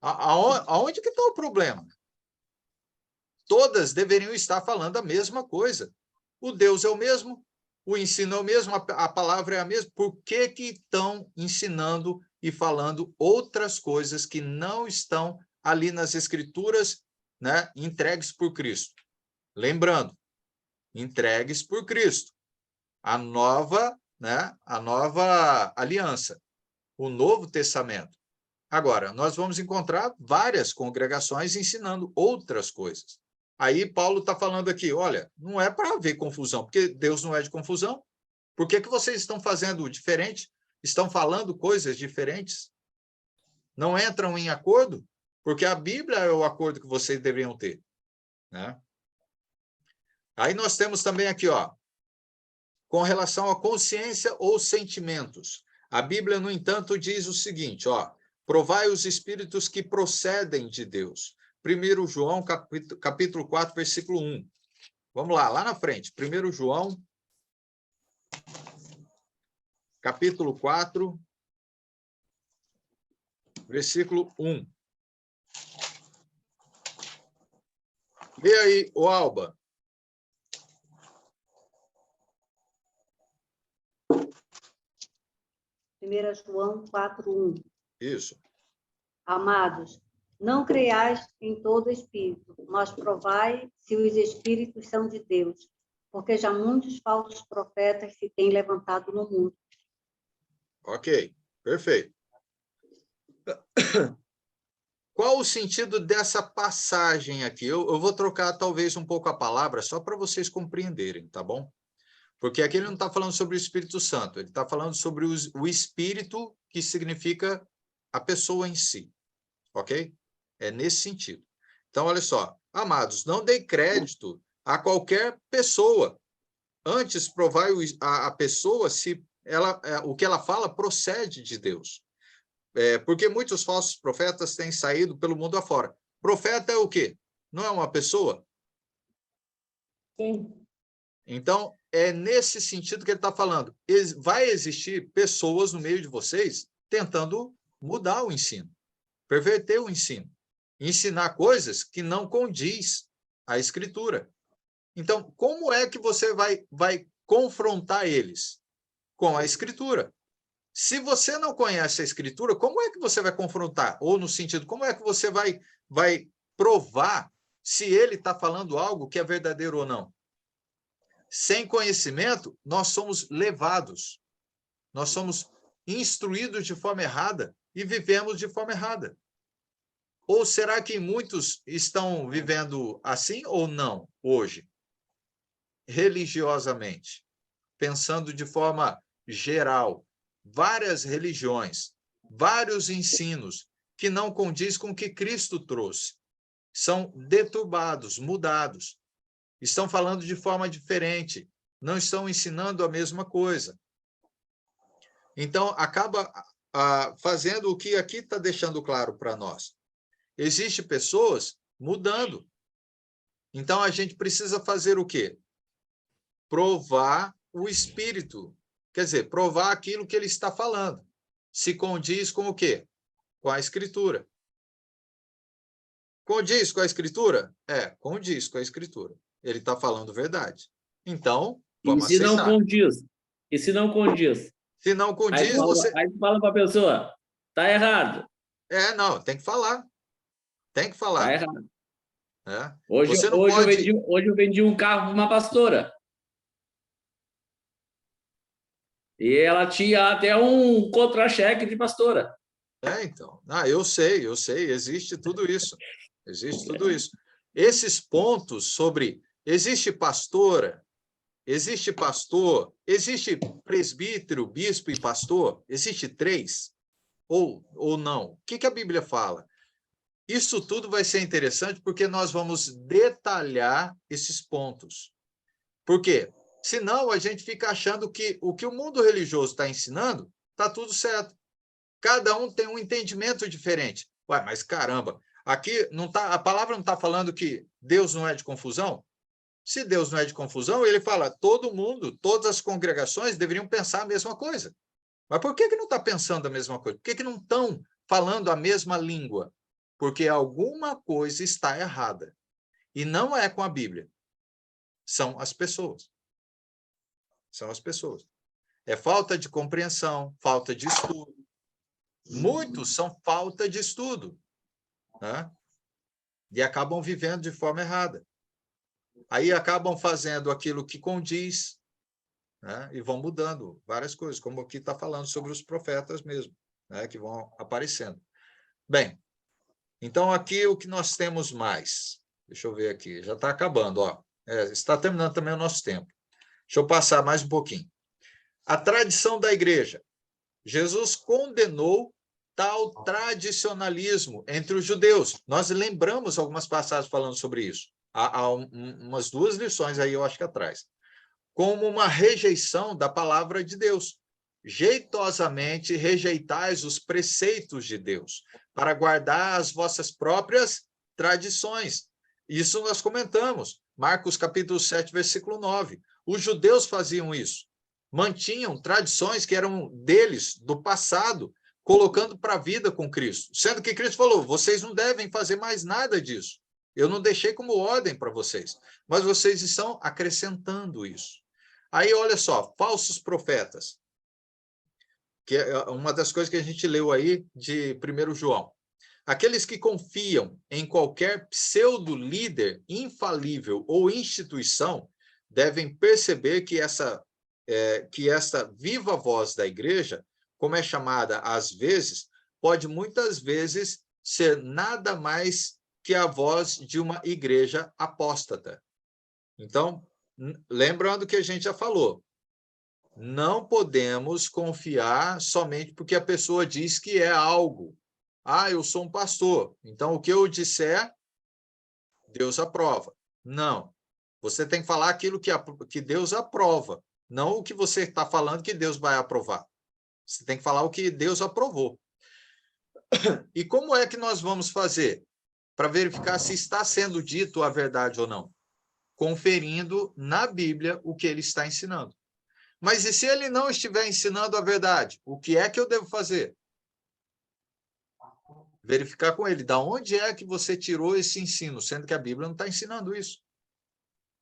Aonde que está o problema? Todas deveriam estar falando a mesma coisa. O Deus é o mesmo, o ensino é o mesmo, a palavra é a mesma. Por que que estão ensinando e falando outras coisas que não estão ali nas Escrituras, né, entregues por Cristo? Lembrando, entregues por Cristo. A nova aliança, o Novo Testamento. Agora, nós vamos encontrar várias congregações ensinando outras coisas. Aí Paulo está falando aqui, olha, não é para haver confusão, porque Deus não é de confusão. Por que que vocês estão fazendo diferente? Estão falando coisas diferentes? Não entram em acordo? Porque a Bíblia é o acordo que vocês deveriam ter. Né? Aí nós temos também aqui, ó, com relação à consciência ou sentimentos. A Bíblia, no entanto, diz o seguinte, ó, provai os espíritos que procedem de Deus. 1 João, capítulo 4, versículo 1. Vamos lá na frente. 1 João, capítulo 4, versículo 1. Lê aí, ô Alba. 1 João 4:1. Isso. Amados, não creiais em todo espírito, mas provai se os espíritos são de Deus, porque já muitos falsos profetas se têm levantado no mundo. Ok, perfeito. Qual o sentido dessa passagem aqui? Eu vou trocar talvez um pouco a palavra, só para vocês compreenderem, tá bom? Porque aqui ele não está falando sobre o Espírito Santo, ele está falando sobre o Espírito, que significa a pessoa em si, ok? É nesse sentido. Então, olha só, amados, não dê crédito a qualquer pessoa. Antes, provai a pessoa se o que ela fala procede de Deus. Porque muitos falsos profetas têm saído pelo mundo afora. Profeta é o quê? Não é uma pessoa? Sim. Então, é nesse sentido que ele está falando. Vai existir pessoas no meio de vocês tentando mudar o ensino, perverter o ensino, ensinar coisas que não condiz à Escritura. Então, como é que você vai confrontar eles? Com a Escritura. Se você não conhece a Escritura, como é que você vai confrontar? Ou no sentido, como é que você vai provar se ele está falando algo que é verdadeiro ou não? Sem conhecimento, nós somos levados. Nós somos instruídos de forma errada e vivemos de forma errada. Ou será que muitos estão vivendo assim ou não hoje? Religiosamente, pensando de forma geral, várias religiões, vários ensinos que não condiz com o que Cristo trouxe. São deturbados, mudados. Estão falando de forma diferente, não estão ensinando a mesma coisa. Então, acaba fazendo o que aqui está deixando claro para nós. Existem pessoas mudando. Então, a gente precisa fazer o quê? Provar o Espírito. Quer dizer, provar aquilo que ele está falando. Se condiz com o quê? Com a Escritura. Condiz com a Escritura? Condiz com a Escritura. Ele está falando verdade. Então, vamos aceitar. Se não condiz? E se não condiz? Se não condiz, Aí fala para a pessoa, está errado. Não, tem que falar. Tem que falar. Está errado. Hoje eu vendi um carro para uma pastora. E ela tinha até um contra-cheque de pastora. Então. Eu sei. Existe tudo isso. Existe tudo isso. Esses pontos sobre... Existe pastora, existe pastor, existe presbítero, bispo e pastor? Existe 3? Ou não? O que a Bíblia fala? Isso tudo vai ser interessante porque nós vamos detalhar esses pontos. Por quê? Senão a gente fica achando que o que o mundo religioso está ensinando está tudo certo. Cada um tem um entendimento diferente. Mas caramba, aqui não tá, a palavra não está falando que Deus não é de confusão? Se Deus não é de confusão, ele fala, todo mundo, todas as congregações deveriam pensar a mesma coisa. Mas por que não está pensando a mesma coisa? Por que não estão falando a mesma língua? Porque alguma coisa está errada. E não é com a Bíblia. São as pessoas. São as pessoas. É falta de compreensão, falta de estudo. Muitos são falta de estudo. Né? E acabam vivendo de forma errada. Aí acabam fazendo aquilo que condiz, né? E vão mudando várias coisas, como aqui está falando sobre os profetas mesmo, né? Que vão aparecendo. Bem, então aqui o que nós temos mais? Deixa eu ver aqui, já está acabando, ó. Está terminando também o nosso tempo. Deixa eu passar mais um pouquinho. A tradição da igreja. Jesus condenou tal tradicionalismo entre os judeus. Nós lembramos algumas passagens falando sobre isso. Há umas 2 lições aí, eu acho que atrás. Como uma rejeição da palavra de Deus. Jeitosamente rejeitais os preceitos de Deus, para guardar as vossas próprias tradições. Isso nós comentamos. Marcos capítulo 7, versículo 9. Os judeus faziam isso. Mantinham tradições que eram deles, do passado, colocando para a vida com Cristo. Sendo que Cristo falou, vocês não devem fazer mais nada disso. Eu não deixei como ordem para vocês, mas vocês estão acrescentando isso. Aí, olha só, falsos profetas. que é uma das coisas que a gente leu aí de 1 João. Aqueles que confiam em qualquer pseudo-líder infalível ou instituição devem perceber que essa viva voz da igreja, como é chamada às vezes, pode muitas vezes ser nada mais que a voz de uma igreja apóstata. Então, lembrando que a gente já falou, não podemos confiar somente porque a pessoa diz que é algo. Ah, eu sou um pastor, então o que eu disser, Deus aprova. Não. Você tem que falar aquilo que Deus aprova, não o que você está falando que Deus vai aprovar. Você tem que falar o que Deus aprovou. E como é que nós vamos fazer para verificar se está sendo dito a verdade ou não? Conferindo na Bíblia o que ele está ensinando. Mas e se ele não estiver ensinando a verdade? O que é que eu devo fazer? Verificar com ele, da onde é que você tirou esse ensino, sendo que a Bíblia não está ensinando isso.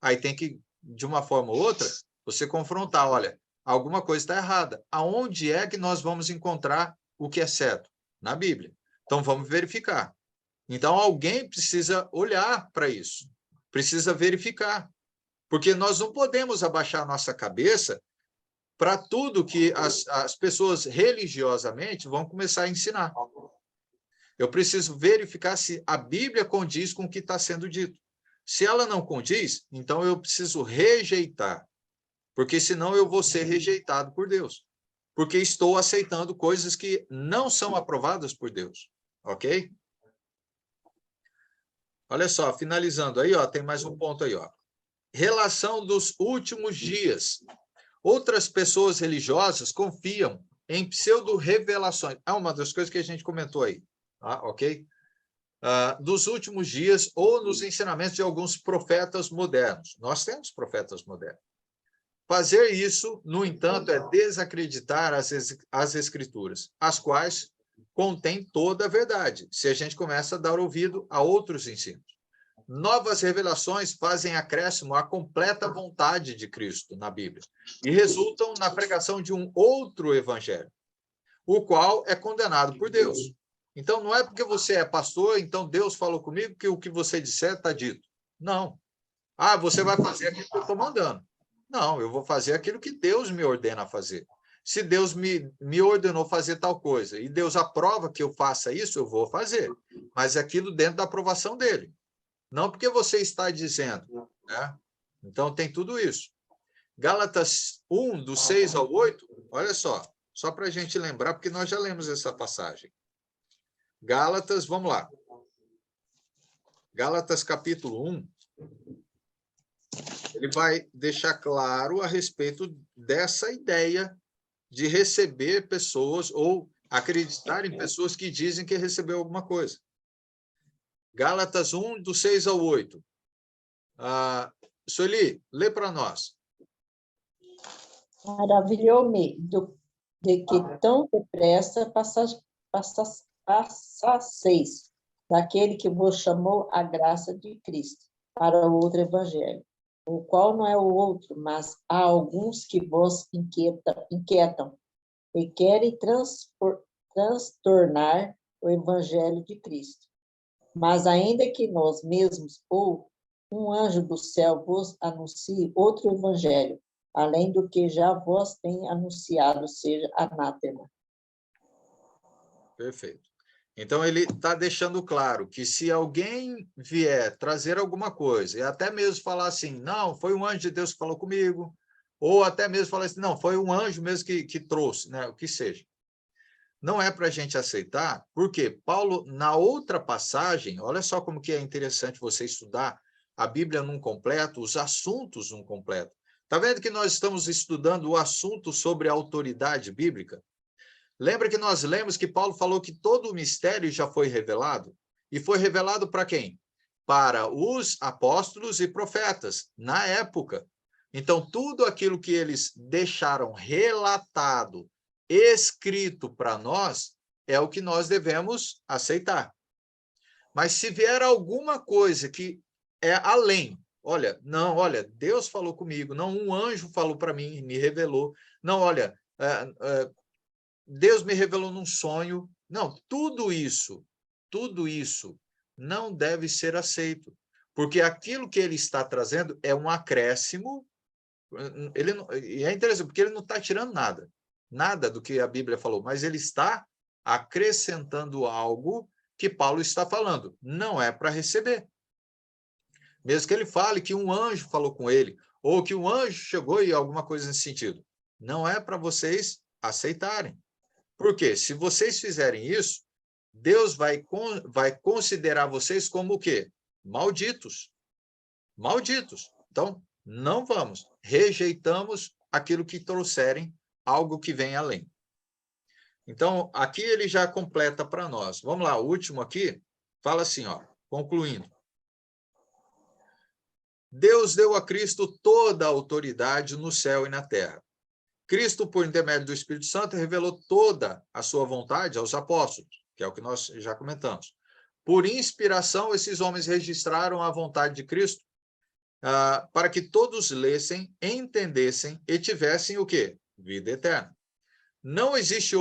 Aí tem que, de uma forma ou outra, você confrontar, olha, alguma coisa está errada. Aonde é que nós vamos encontrar o que é certo? Na Bíblia. Então, vamos verificar. Então, alguém precisa olhar para isso, precisa verificar, porque nós não podemos abaixar a nossa cabeça para tudo que as pessoas religiosamente vão começar a ensinar. Eu preciso verificar se a Bíblia condiz com o que está sendo dito. Se ela não condiz, então eu preciso rejeitar, porque senão eu vou ser rejeitado por Deus, porque estou aceitando coisas que não são aprovadas por Deus, ok? Olha só, finalizando aí, ó, tem mais um ponto aí, ó. Relação dos últimos dias. Outras pessoas religiosas confiam em pseudo-revelações. É uma das coisas que a gente comentou aí, ok? Dos últimos dias ou nos ensinamentos de alguns profetas modernos. Nós temos profetas modernos. Fazer isso, no entanto, é desacreditar as Escrituras, as quais contêm toda a verdade, se a gente começa a dar ouvido a outros ensinos. Novas revelações fazem acréscimo à completa vontade de Cristo na Bíblia e resultam na pregação de um outro evangelho, o qual é condenado por Deus. Então, não é porque você é pastor, então Deus falou comigo que o que você disser está dito. Não. Você vai fazer aquilo que eu estou mandando. Não, eu vou fazer aquilo que Deus me ordena fazer. Se Deus me ordenou fazer tal coisa e Deus aprova que eu faça isso, eu vou fazer. Mas aquilo dentro da aprovação dele. Não porque você está dizendo. Né? Então, tem tudo isso. Gálatas 1, do 6 ao 8, olha só para a gente lembrar, porque nós já lemos essa passagem. Gálatas, vamos lá. Gálatas, capítulo 1, ele vai deixar claro a respeito dessa ideia de receber pessoas ou acreditar em pessoas que dizem que recebeu alguma coisa. Gálatas 1, do 6 ao 8. Sueli, lê para nós. Maravilhou-me de que tão depressa passasseis daquele que vos chamou a graça de Cristo para o outro evangelho, o qual não é o outro, mas há alguns que vos inquietam e querem transtornar o evangelho de Cristo. Mas ainda que nós mesmos ou um anjo do céu vos anuncie outro evangelho, além do que já vos tem anunciado, seja anátema. Perfeito. Então, ele está deixando claro que se alguém vier trazer alguma coisa, e até mesmo falar assim, não, foi um anjo de Deus que falou comigo, ou até mesmo falar assim, não, foi um anjo mesmo que trouxe, né, o que seja. Não é para a gente aceitar, porque Paulo, na outra passagem, olha só como que é interessante você estudar a Bíblia num completo, os assuntos num completo. Está vendo que nós estamos estudando o assunto sobre a autoridade bíblica? Lembra que nós lemos que Paulo falou que todo o mistério já foi revelado? E foi revelado para quem? Para os apóstolos e profetas, na época. Então, tudo aquilo que eles deixaram relatado, escrito para nós, é o que nós devemos aceitar. Mas se vier alguma coisa que é além, olha, Deus falou comigo, não, um anjo falou para mim, me revelou, não, olha, Deus me revelou num sonho. Não, tudo isso não deve ser aceito, porque aquilo que ele está trazendo é um acréscimo. E é interessante, porque ele não está tirando nada do que a Bíblia falou, mas ele está acrescentando algo que Paulo está falando. Não é para receber. Mesmo que ele fale que um anjo falou com ele, ou que um anjo chegou e alguma coisa nesse sentido. Não é para vocês aceitarem. Porque se vocês fizerem isso, Deus vai considerar vocês como o quê? Malditos. Malditos. Então, não vamos. Rejeitamos aquilo que trouxerem, algo que vem além. Então, aqui ele já completa para nós. Vamos lá, o último aqui, fala assim, ó, concluindo. Deus deu a Cristo toda a autoridade no céu e na terra. Cristo, por intermédio do Espírito Santo, revelou toda a sua vontade aos apóstolos, que é o que nós já comentamos. Por inspiração, esses homens registraram a vontade de Cristo para que todos lessem, entendessem e tivessem o quê? Vida eterna. Não existe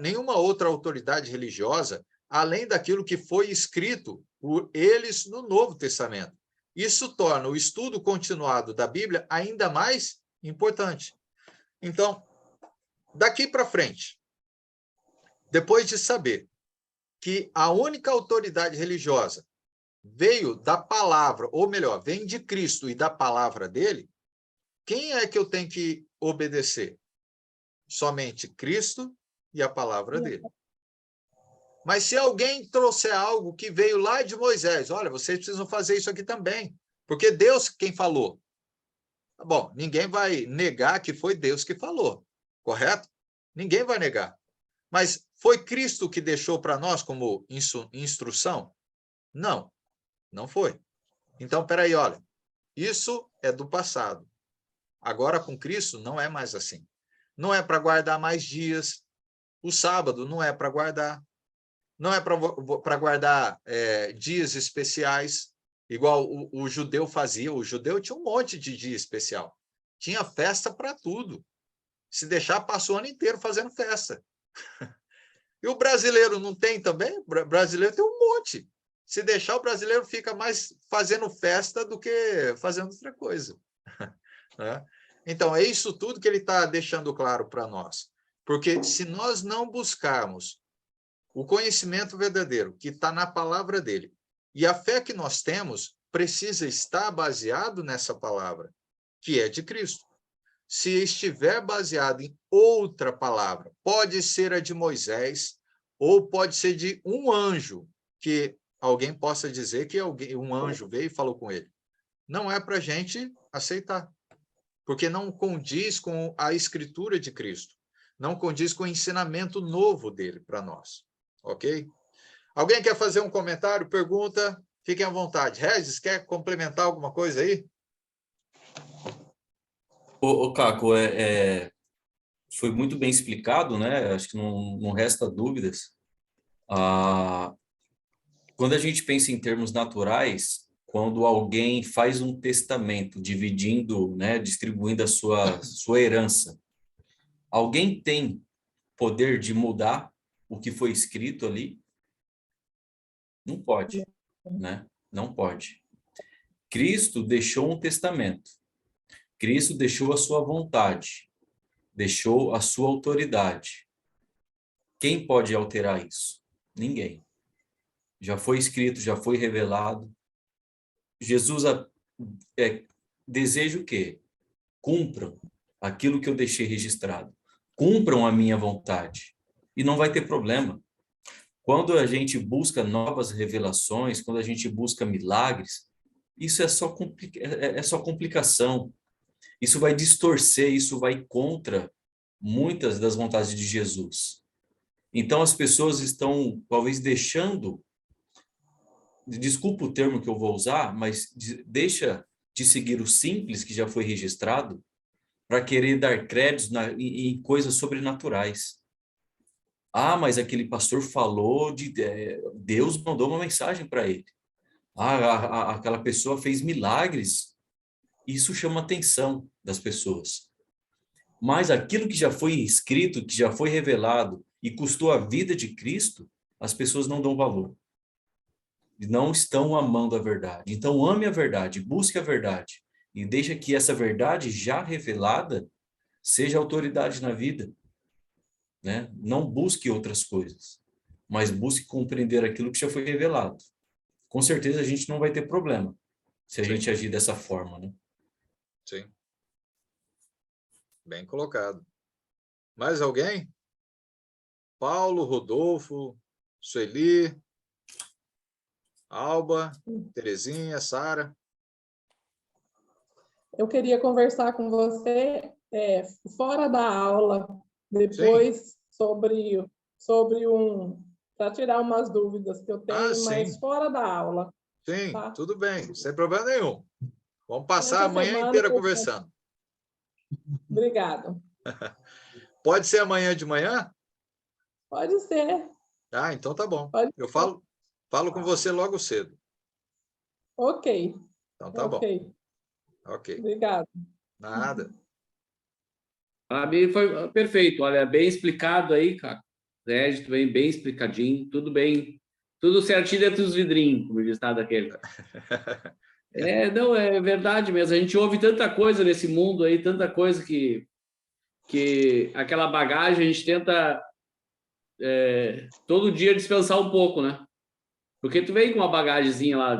nenhuma outra autoridade religiosa além daquilo que foi escrito por eles no Novo Testamento. Isso torna o estudo continuado da Bíblia ainda mais importante. Então, daqui para frente, depois de saber que a única autoridade religiosa veio da palavra, ou melhor, vem de Cristo e da palavra dele, quem é que eu tenho que obedecer? Somente Cristo e a palavra dele. Mas se alguém trouxer algo que veio lá de Moisés, olha, vocês precisam fazer isso aqui também, porque Deus quem falou. Bom, ninguém vai negar que foi Deus que falou, correto? Ninguém vai negar. Mas foi Cristo que deixou para nós como instrução? Não, não foi. Então, peraí, olha, isso é do passado. Agora, com Cristo, não é mais assim. Não é para guardar mais dias. O sábado não é para guardar. Não é para guardar dias especiais, igual o judeu fazia. O judeu tinha um monte de dia especial. Tinha festa para tudo. Se deixar, passou o ano inteiro fazendo festa. E o brasileiro não tem também? O brasileiro tem um monte. Se deixar, o brasileiro fica mais fazendo festa do que fazendo outra coisa. Né? Então, é isso tudo que ele está deixando claro para nós. Porque se nós não buscarmos o conhecimento verdadeiro que está na palavra dele, e a fé que nós temos precisa estar baseado nessa palavra, que é de Cristo. Se estiver baseado em outra palavra, pode ser a de Moisés, ou pode ser de um anjo, que alguém possa dizer que um anjo veio e falou com ele. Não é para a gente aceitar, porque não condiz com a escritura de Cristo, não condiz com o ensinamento novo dele para nós. Ok? Alguém quer fazer um comentário, pergunta? Fiquem à vontade. Regis, quer complementar alguma coisa aí? Ô Caco, foi muito bem explicado, né? Acho que não resta dúvidas. Quando a gente pensa em termos naturais, quando alguém faz um testamento dividindo, né, distribuindo a sua herança, alguém tem poder de mudar o que foi escrito ali? Não pode, né? Não pode. Cristo deixou um testamento. Cristo deixou a sua vontade, deixou a sua autoridade. Quem pode alterar isso? Ninguém. Já foi escrito, já foi revelado. Jesus deseja o quê? Cumpram aquilo que eu deixei registrado. Cumpram a minha vontade. E não vai ter problema. Quando a gente busca novas revelações, quando a gente busca milagres, isso é só complicação. Isso vai distorcer, isso vai contra muitas das vontades de Jesus. Então, as pessoas estão, talvez, deixando, desculpa o termo que eu vou usar, mas deixa de seguir o simples que já foi registrado para querer dar créditos em coisas sobrenaturais. Ah, mas aquele pastor falou Deus mandou uma mensagem para ele. Aquela pessoa fez milagres. Isso chama a atenção das pessoas. Mas aquilo que já foi escrito, que já foi revelado e custou a vida de Cristo, as pessoas não dão valor. Não estão amando a verdade. Então, ame a verdade, busque a verdade. E deixa que essa verdade já revelada seja autoridade na vida, né? Não busque outras coisas, mas busque compreender aquilo que já foi revelado. Com certeza a gente não vai ter problema se a Sim. gente agir dessa forma, né? Sim. Bem colocado. Mais alguém? Paulo, Rodolfo, Sueli, Alba, Terezinha, Sara. Eu queria conversar com você fora da aula, depois sobre para tirar umas dúvidas que eu tenho, mas Sim. fora da aula. Sim, Tá? tudo bem, sem problema nenhum. Vamos passar Essa a manhã semana inteira eu- conversando. Obrigado. Pode ser amanhã de manhã? Pode ser. Ah, então tá bom. Pode Eu ser. falo com você logo cedo. Ok. Então tá bom. Ok. Ok. Obrigado. Nada. Para mim foi perfeito. Olha, bem explicado aí, cara. Crédito, bem explicadinho, tudo bem. Tudo certinho dentro dos vidrinhos, como diz nada daquele. Não, é verdade mesmo. A gente ouve tanta coisa nesse mundo aí, tanta coisa que aquela bagagem a gente tenta todo dia dispensar um pouco, né? Porque tu vem com uma bagagemzinha lá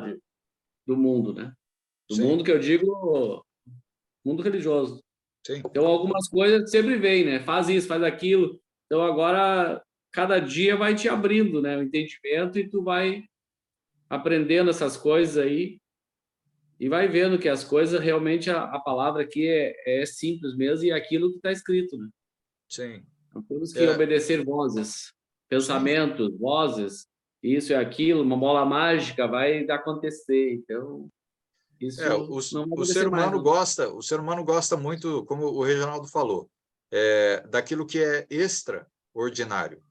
do mundo, né? Do Sim, mundo que eu digo, mundo religioso. sim. Então, algumas coisas sempre vem, né? Faz isso, faz aquilo. Então, agora, cada dia vai te abrindo, né? O entendimento e tu vai aprendendo essas coisas aí e vai vendo que as coisas, realmente, a palavra aqui é simples mesmo e é aquilo que está escrito, né? Sim. Então, temos que É, obedecer vozes, sim. pensamentos, vozes, isso e aquilo, uma bola mágica vai acontecer. Então, isso não vai O ser acontecer mais, humano não. o ser humano gosta muito, como o Reginaldo falou, daquilo que é extraordinário,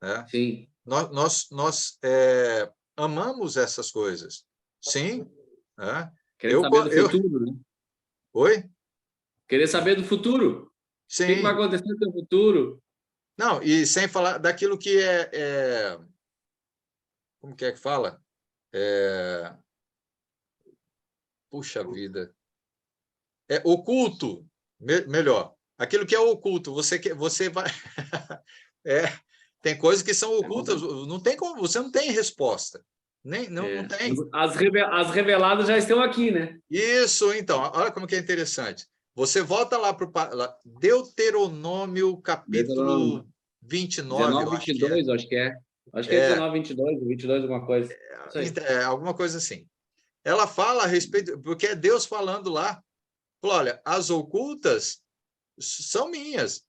né? Sim. Nós amamos essas coisas. Sim, né? Querer saber do Eu, futuro, né? oi? Querer saber do futuro. O que vai Sim. acontecer no teu futuro? Não, e sem falar daquilo que como que fala? Puxa vida. É oculto, melhor. Aquilo que é oculto, você vai. É, tem coisas que são ocultas, não tem como, você não tem resposta. Não tem. As reveladas já estão aqui, né? Isso, então, olha como que é interessante. Você volta lá para Deuteronômio, capítulo 29, 19, eu acho que é. 22, acho que é. Acho que é 19, 22, 22, alguma coisa. Isso aí. Alguma coisa assim. Ela fala a respeito, porque é Deus falando lá. Falou, olha, as ocultas são minhas.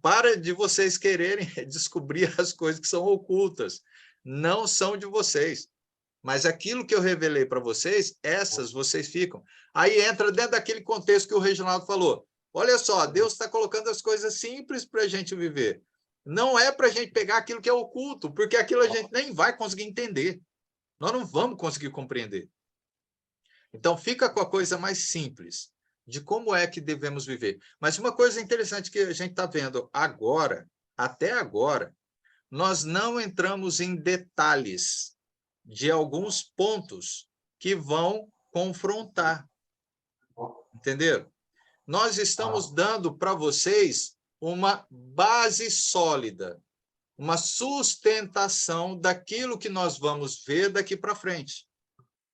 Para de vocês quererem descobrir as coisas que são ocultas. Não são de vocês. Mas aquilo que eu revelei para vocês, essas vocês ficam. Aí entra dentro daquele contexto que o Reginaldo falou. Olha só, Deus está colocando as coisas simples para a gente viver. Não é para a gente pegar aquilo que é oculto, porque aquilo a gente nem vai conseguir entender. Nós não vamos conseguir compreender. Então, fica com a coisa mais simples, de como é que devemos viver. Mas uma coisa interessante que a gente está vendo agora, até agora, nós não entramos em detalhes de alguns pontos que vão confrontar. Entenderam? Nós estamos dando para vocês uma base sólida, uma sustentação daquilo que nós vamos ver daqui para frente.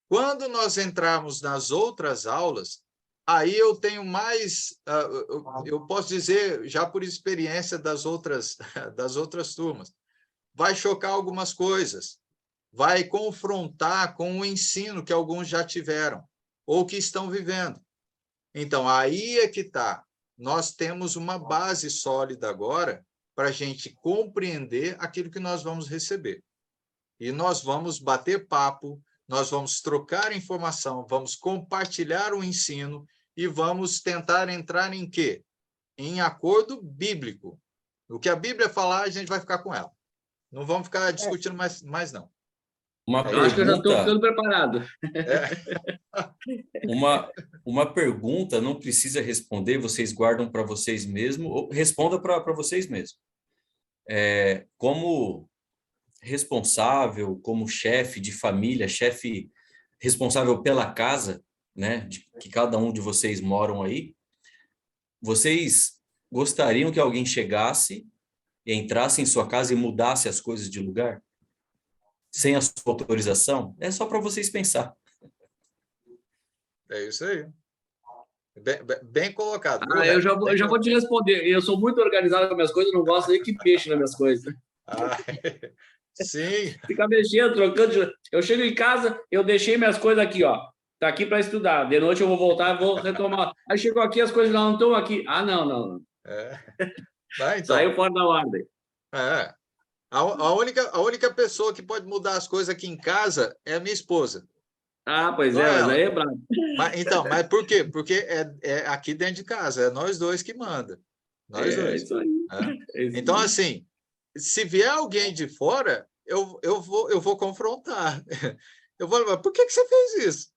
Quando nós entrarmos nas outras aulas, aí eu tenho mais, eu posso dizer, já por experiência das outras turmas, vai chocar algumas coisas, vai confrontar com o ensino que alguns já tiveram ou que estão vivendo. Então, aí é que está. Nós temos uma base sólida agora para a gente compreender aquilo que nós vamos receber. E nós vamos bater papo, nós vamos trocar informação, vamos compartilhar o ensino e vamos tentar entrar em quê? Em acordo bíblico. O que a Bíblia falar, a gente vai ficar com ela. Não vamos ficar discutindo mais não. Uma Eu acho que eu já estou pergunta, ficando preparado. uma pergunta não precisa responder, vocês guardam para vocês mesmos, ou responda para vocês mesmos. Como responsável, como chefe de família, chefe responsável pela casa, né, que cada um de vocês moram aí, vocês gostariam que alguém chegasse e entrasse em sua casa e mudasse as coisas de lugar? Sem a sua autorização? É só para vocês pensar. É isso aí. Bem colocado. Eu já vou te responder. Eu sou muito organizado com minhas coisas, não gosto nem que mexa nas minhas coisas. Sim. Fica mexendo, trocando. Eu chego em casa, eu deixei minhas coisas aqui, ó. Tá aqui para estudar. De noite eu vou voltar, vou retomar. Aí chegou aqui, as coisas não estão aqui. Ah, não. Então, saiu fora da ordem. A única pessoa que pode mudar as coisas aqui em casa é a minha esposa. Ah, pois não mas aí é bravo. Mas por quê? Porque é aqui dentro de casa, é nós dois que manda. Nós dois. Isso aí. Então, assim, se vier alguém de fora, eu vou confrontar. Eu vou falar, por que você fez isso?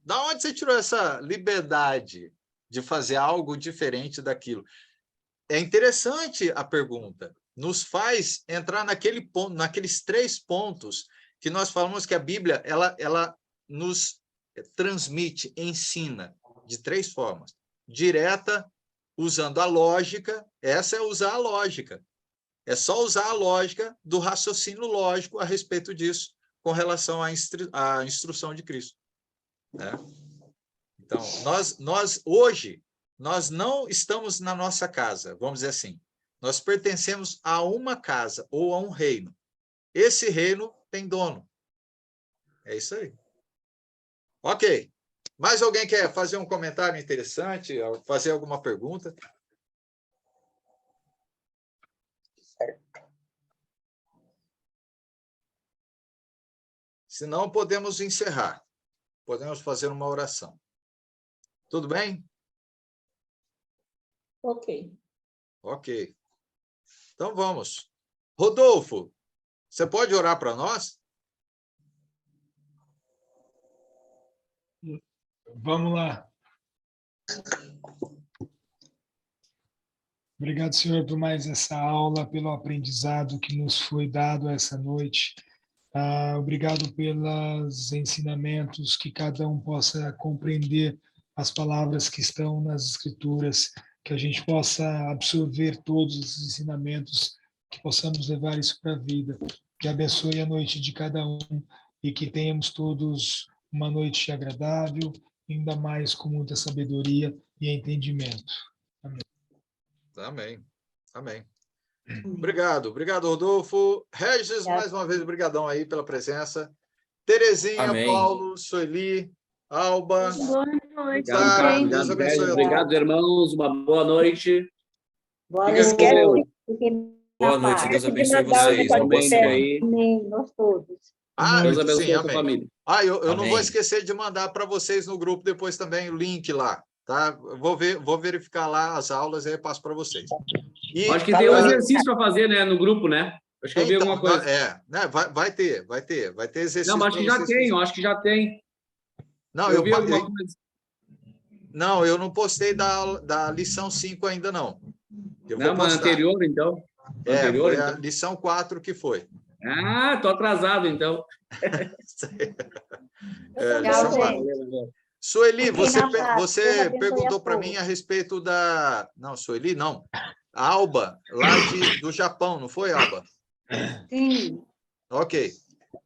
Da onde você tirou essa liberdade de fazer algo diferente daquilo? É interessante a pergunta. Nos faz entrar naquele ponto, naqueles 3 pontos que nós falamos que a Bíblia ela nos transmite, ensina de 3 formas. Direta, usando a lógica. Essa é usar a lógica. É só usar a lógica do raciocínio lógico a respeito disso, com relação à instrução de Cristo. Então, nós hoje, nós não estamos na nossa casa, vamos dizer assim. Nós pertencemos a uma casa ou a um reino. Esse reino tem dono. É isso aí. Ok. Mais alguém quer fazer um comentário interessante, fazer alguma pergunta? Se não, podemos encerrar. Podemos fazer uma oração. Tudo bem? Ok. Ok. Então, vamos. Rodolfo, você pode orar para nós? Vamos lá. Obrigado, Senhor, por mais essa aula, pelo aprendizado que nos foi dado essa noite. Obrigado pelos ensinamentos, que cada um possa compreender as palavras que estão nas Escrituras, que a gente possa absorver todos os ensinamentos, que possamos levar isso para a vida. Que abençoe a noite de cada um e que tenhamos todos uma noite agradável, ainda mais com muita sabedoria e entendimento. Amém. Amém. Obrigado, Rodolfo. Regis, mais uma vez, obrigadão aí pela presença. Terezinha, Amém. Paulo, Sueli, Alba. Boa noite, Sara, gente. Deus abençoe a Obrigado, irmãos. Uma boa noite. Boa Fica noite. com Deus. Fiquem Boa na noite, paz. Deus abençoe vocês. Uma boa Amém semana. aí. Amém, nós todos. Deus abençoe sim, a sua amém. família. Eu não Amém. vou esquecer de mandar para vocês no grupo depois também o link lá, tá? Eu vou verificar lá as aulas e aí passo para vocês. E, Acho que tem um exercício para fazer, né, no grupo, né? Acho que eu vi alguma coisa. né, vai ter exercício. Não, mas acho que já tem, eu acho que já tem. Não, eu vi alguma coisa. Não, eu não postei da lição 5 ainda, não. Não, mas anterior, então? Anterior, foi então? a lição 4 que foi. Ah, tô atrasado, então. Tchau, gente. Sueli, Fiquem na paz. Deus você abençoe perguntou a para todos. mim a respeito da... Não, Sueli, não. A Alba, lá do Japão, não foi, Alba? Sim. Ok.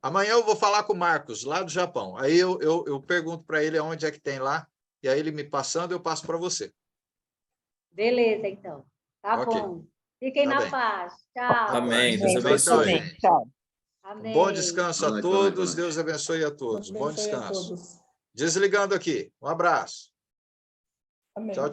Amanhã eu vou falar com o Marcos, lá do Japão. Aí eu pergunto para ele onde é que tem lá, e aí ele me passando, eu passo para você. Beleza, então. Tá Ok. bom. Fiquem Tá na bem. paz. Tchau. Amém. Deus Tchau, abençoe. gente. Amém. Bom descanso Boa a noite, boa noite, todos. boa noite. Deus abençoe a todos. Bom Abençoe a descanso. todos. Desligando aqui. Um abraço. Amém. Tchau, tchau.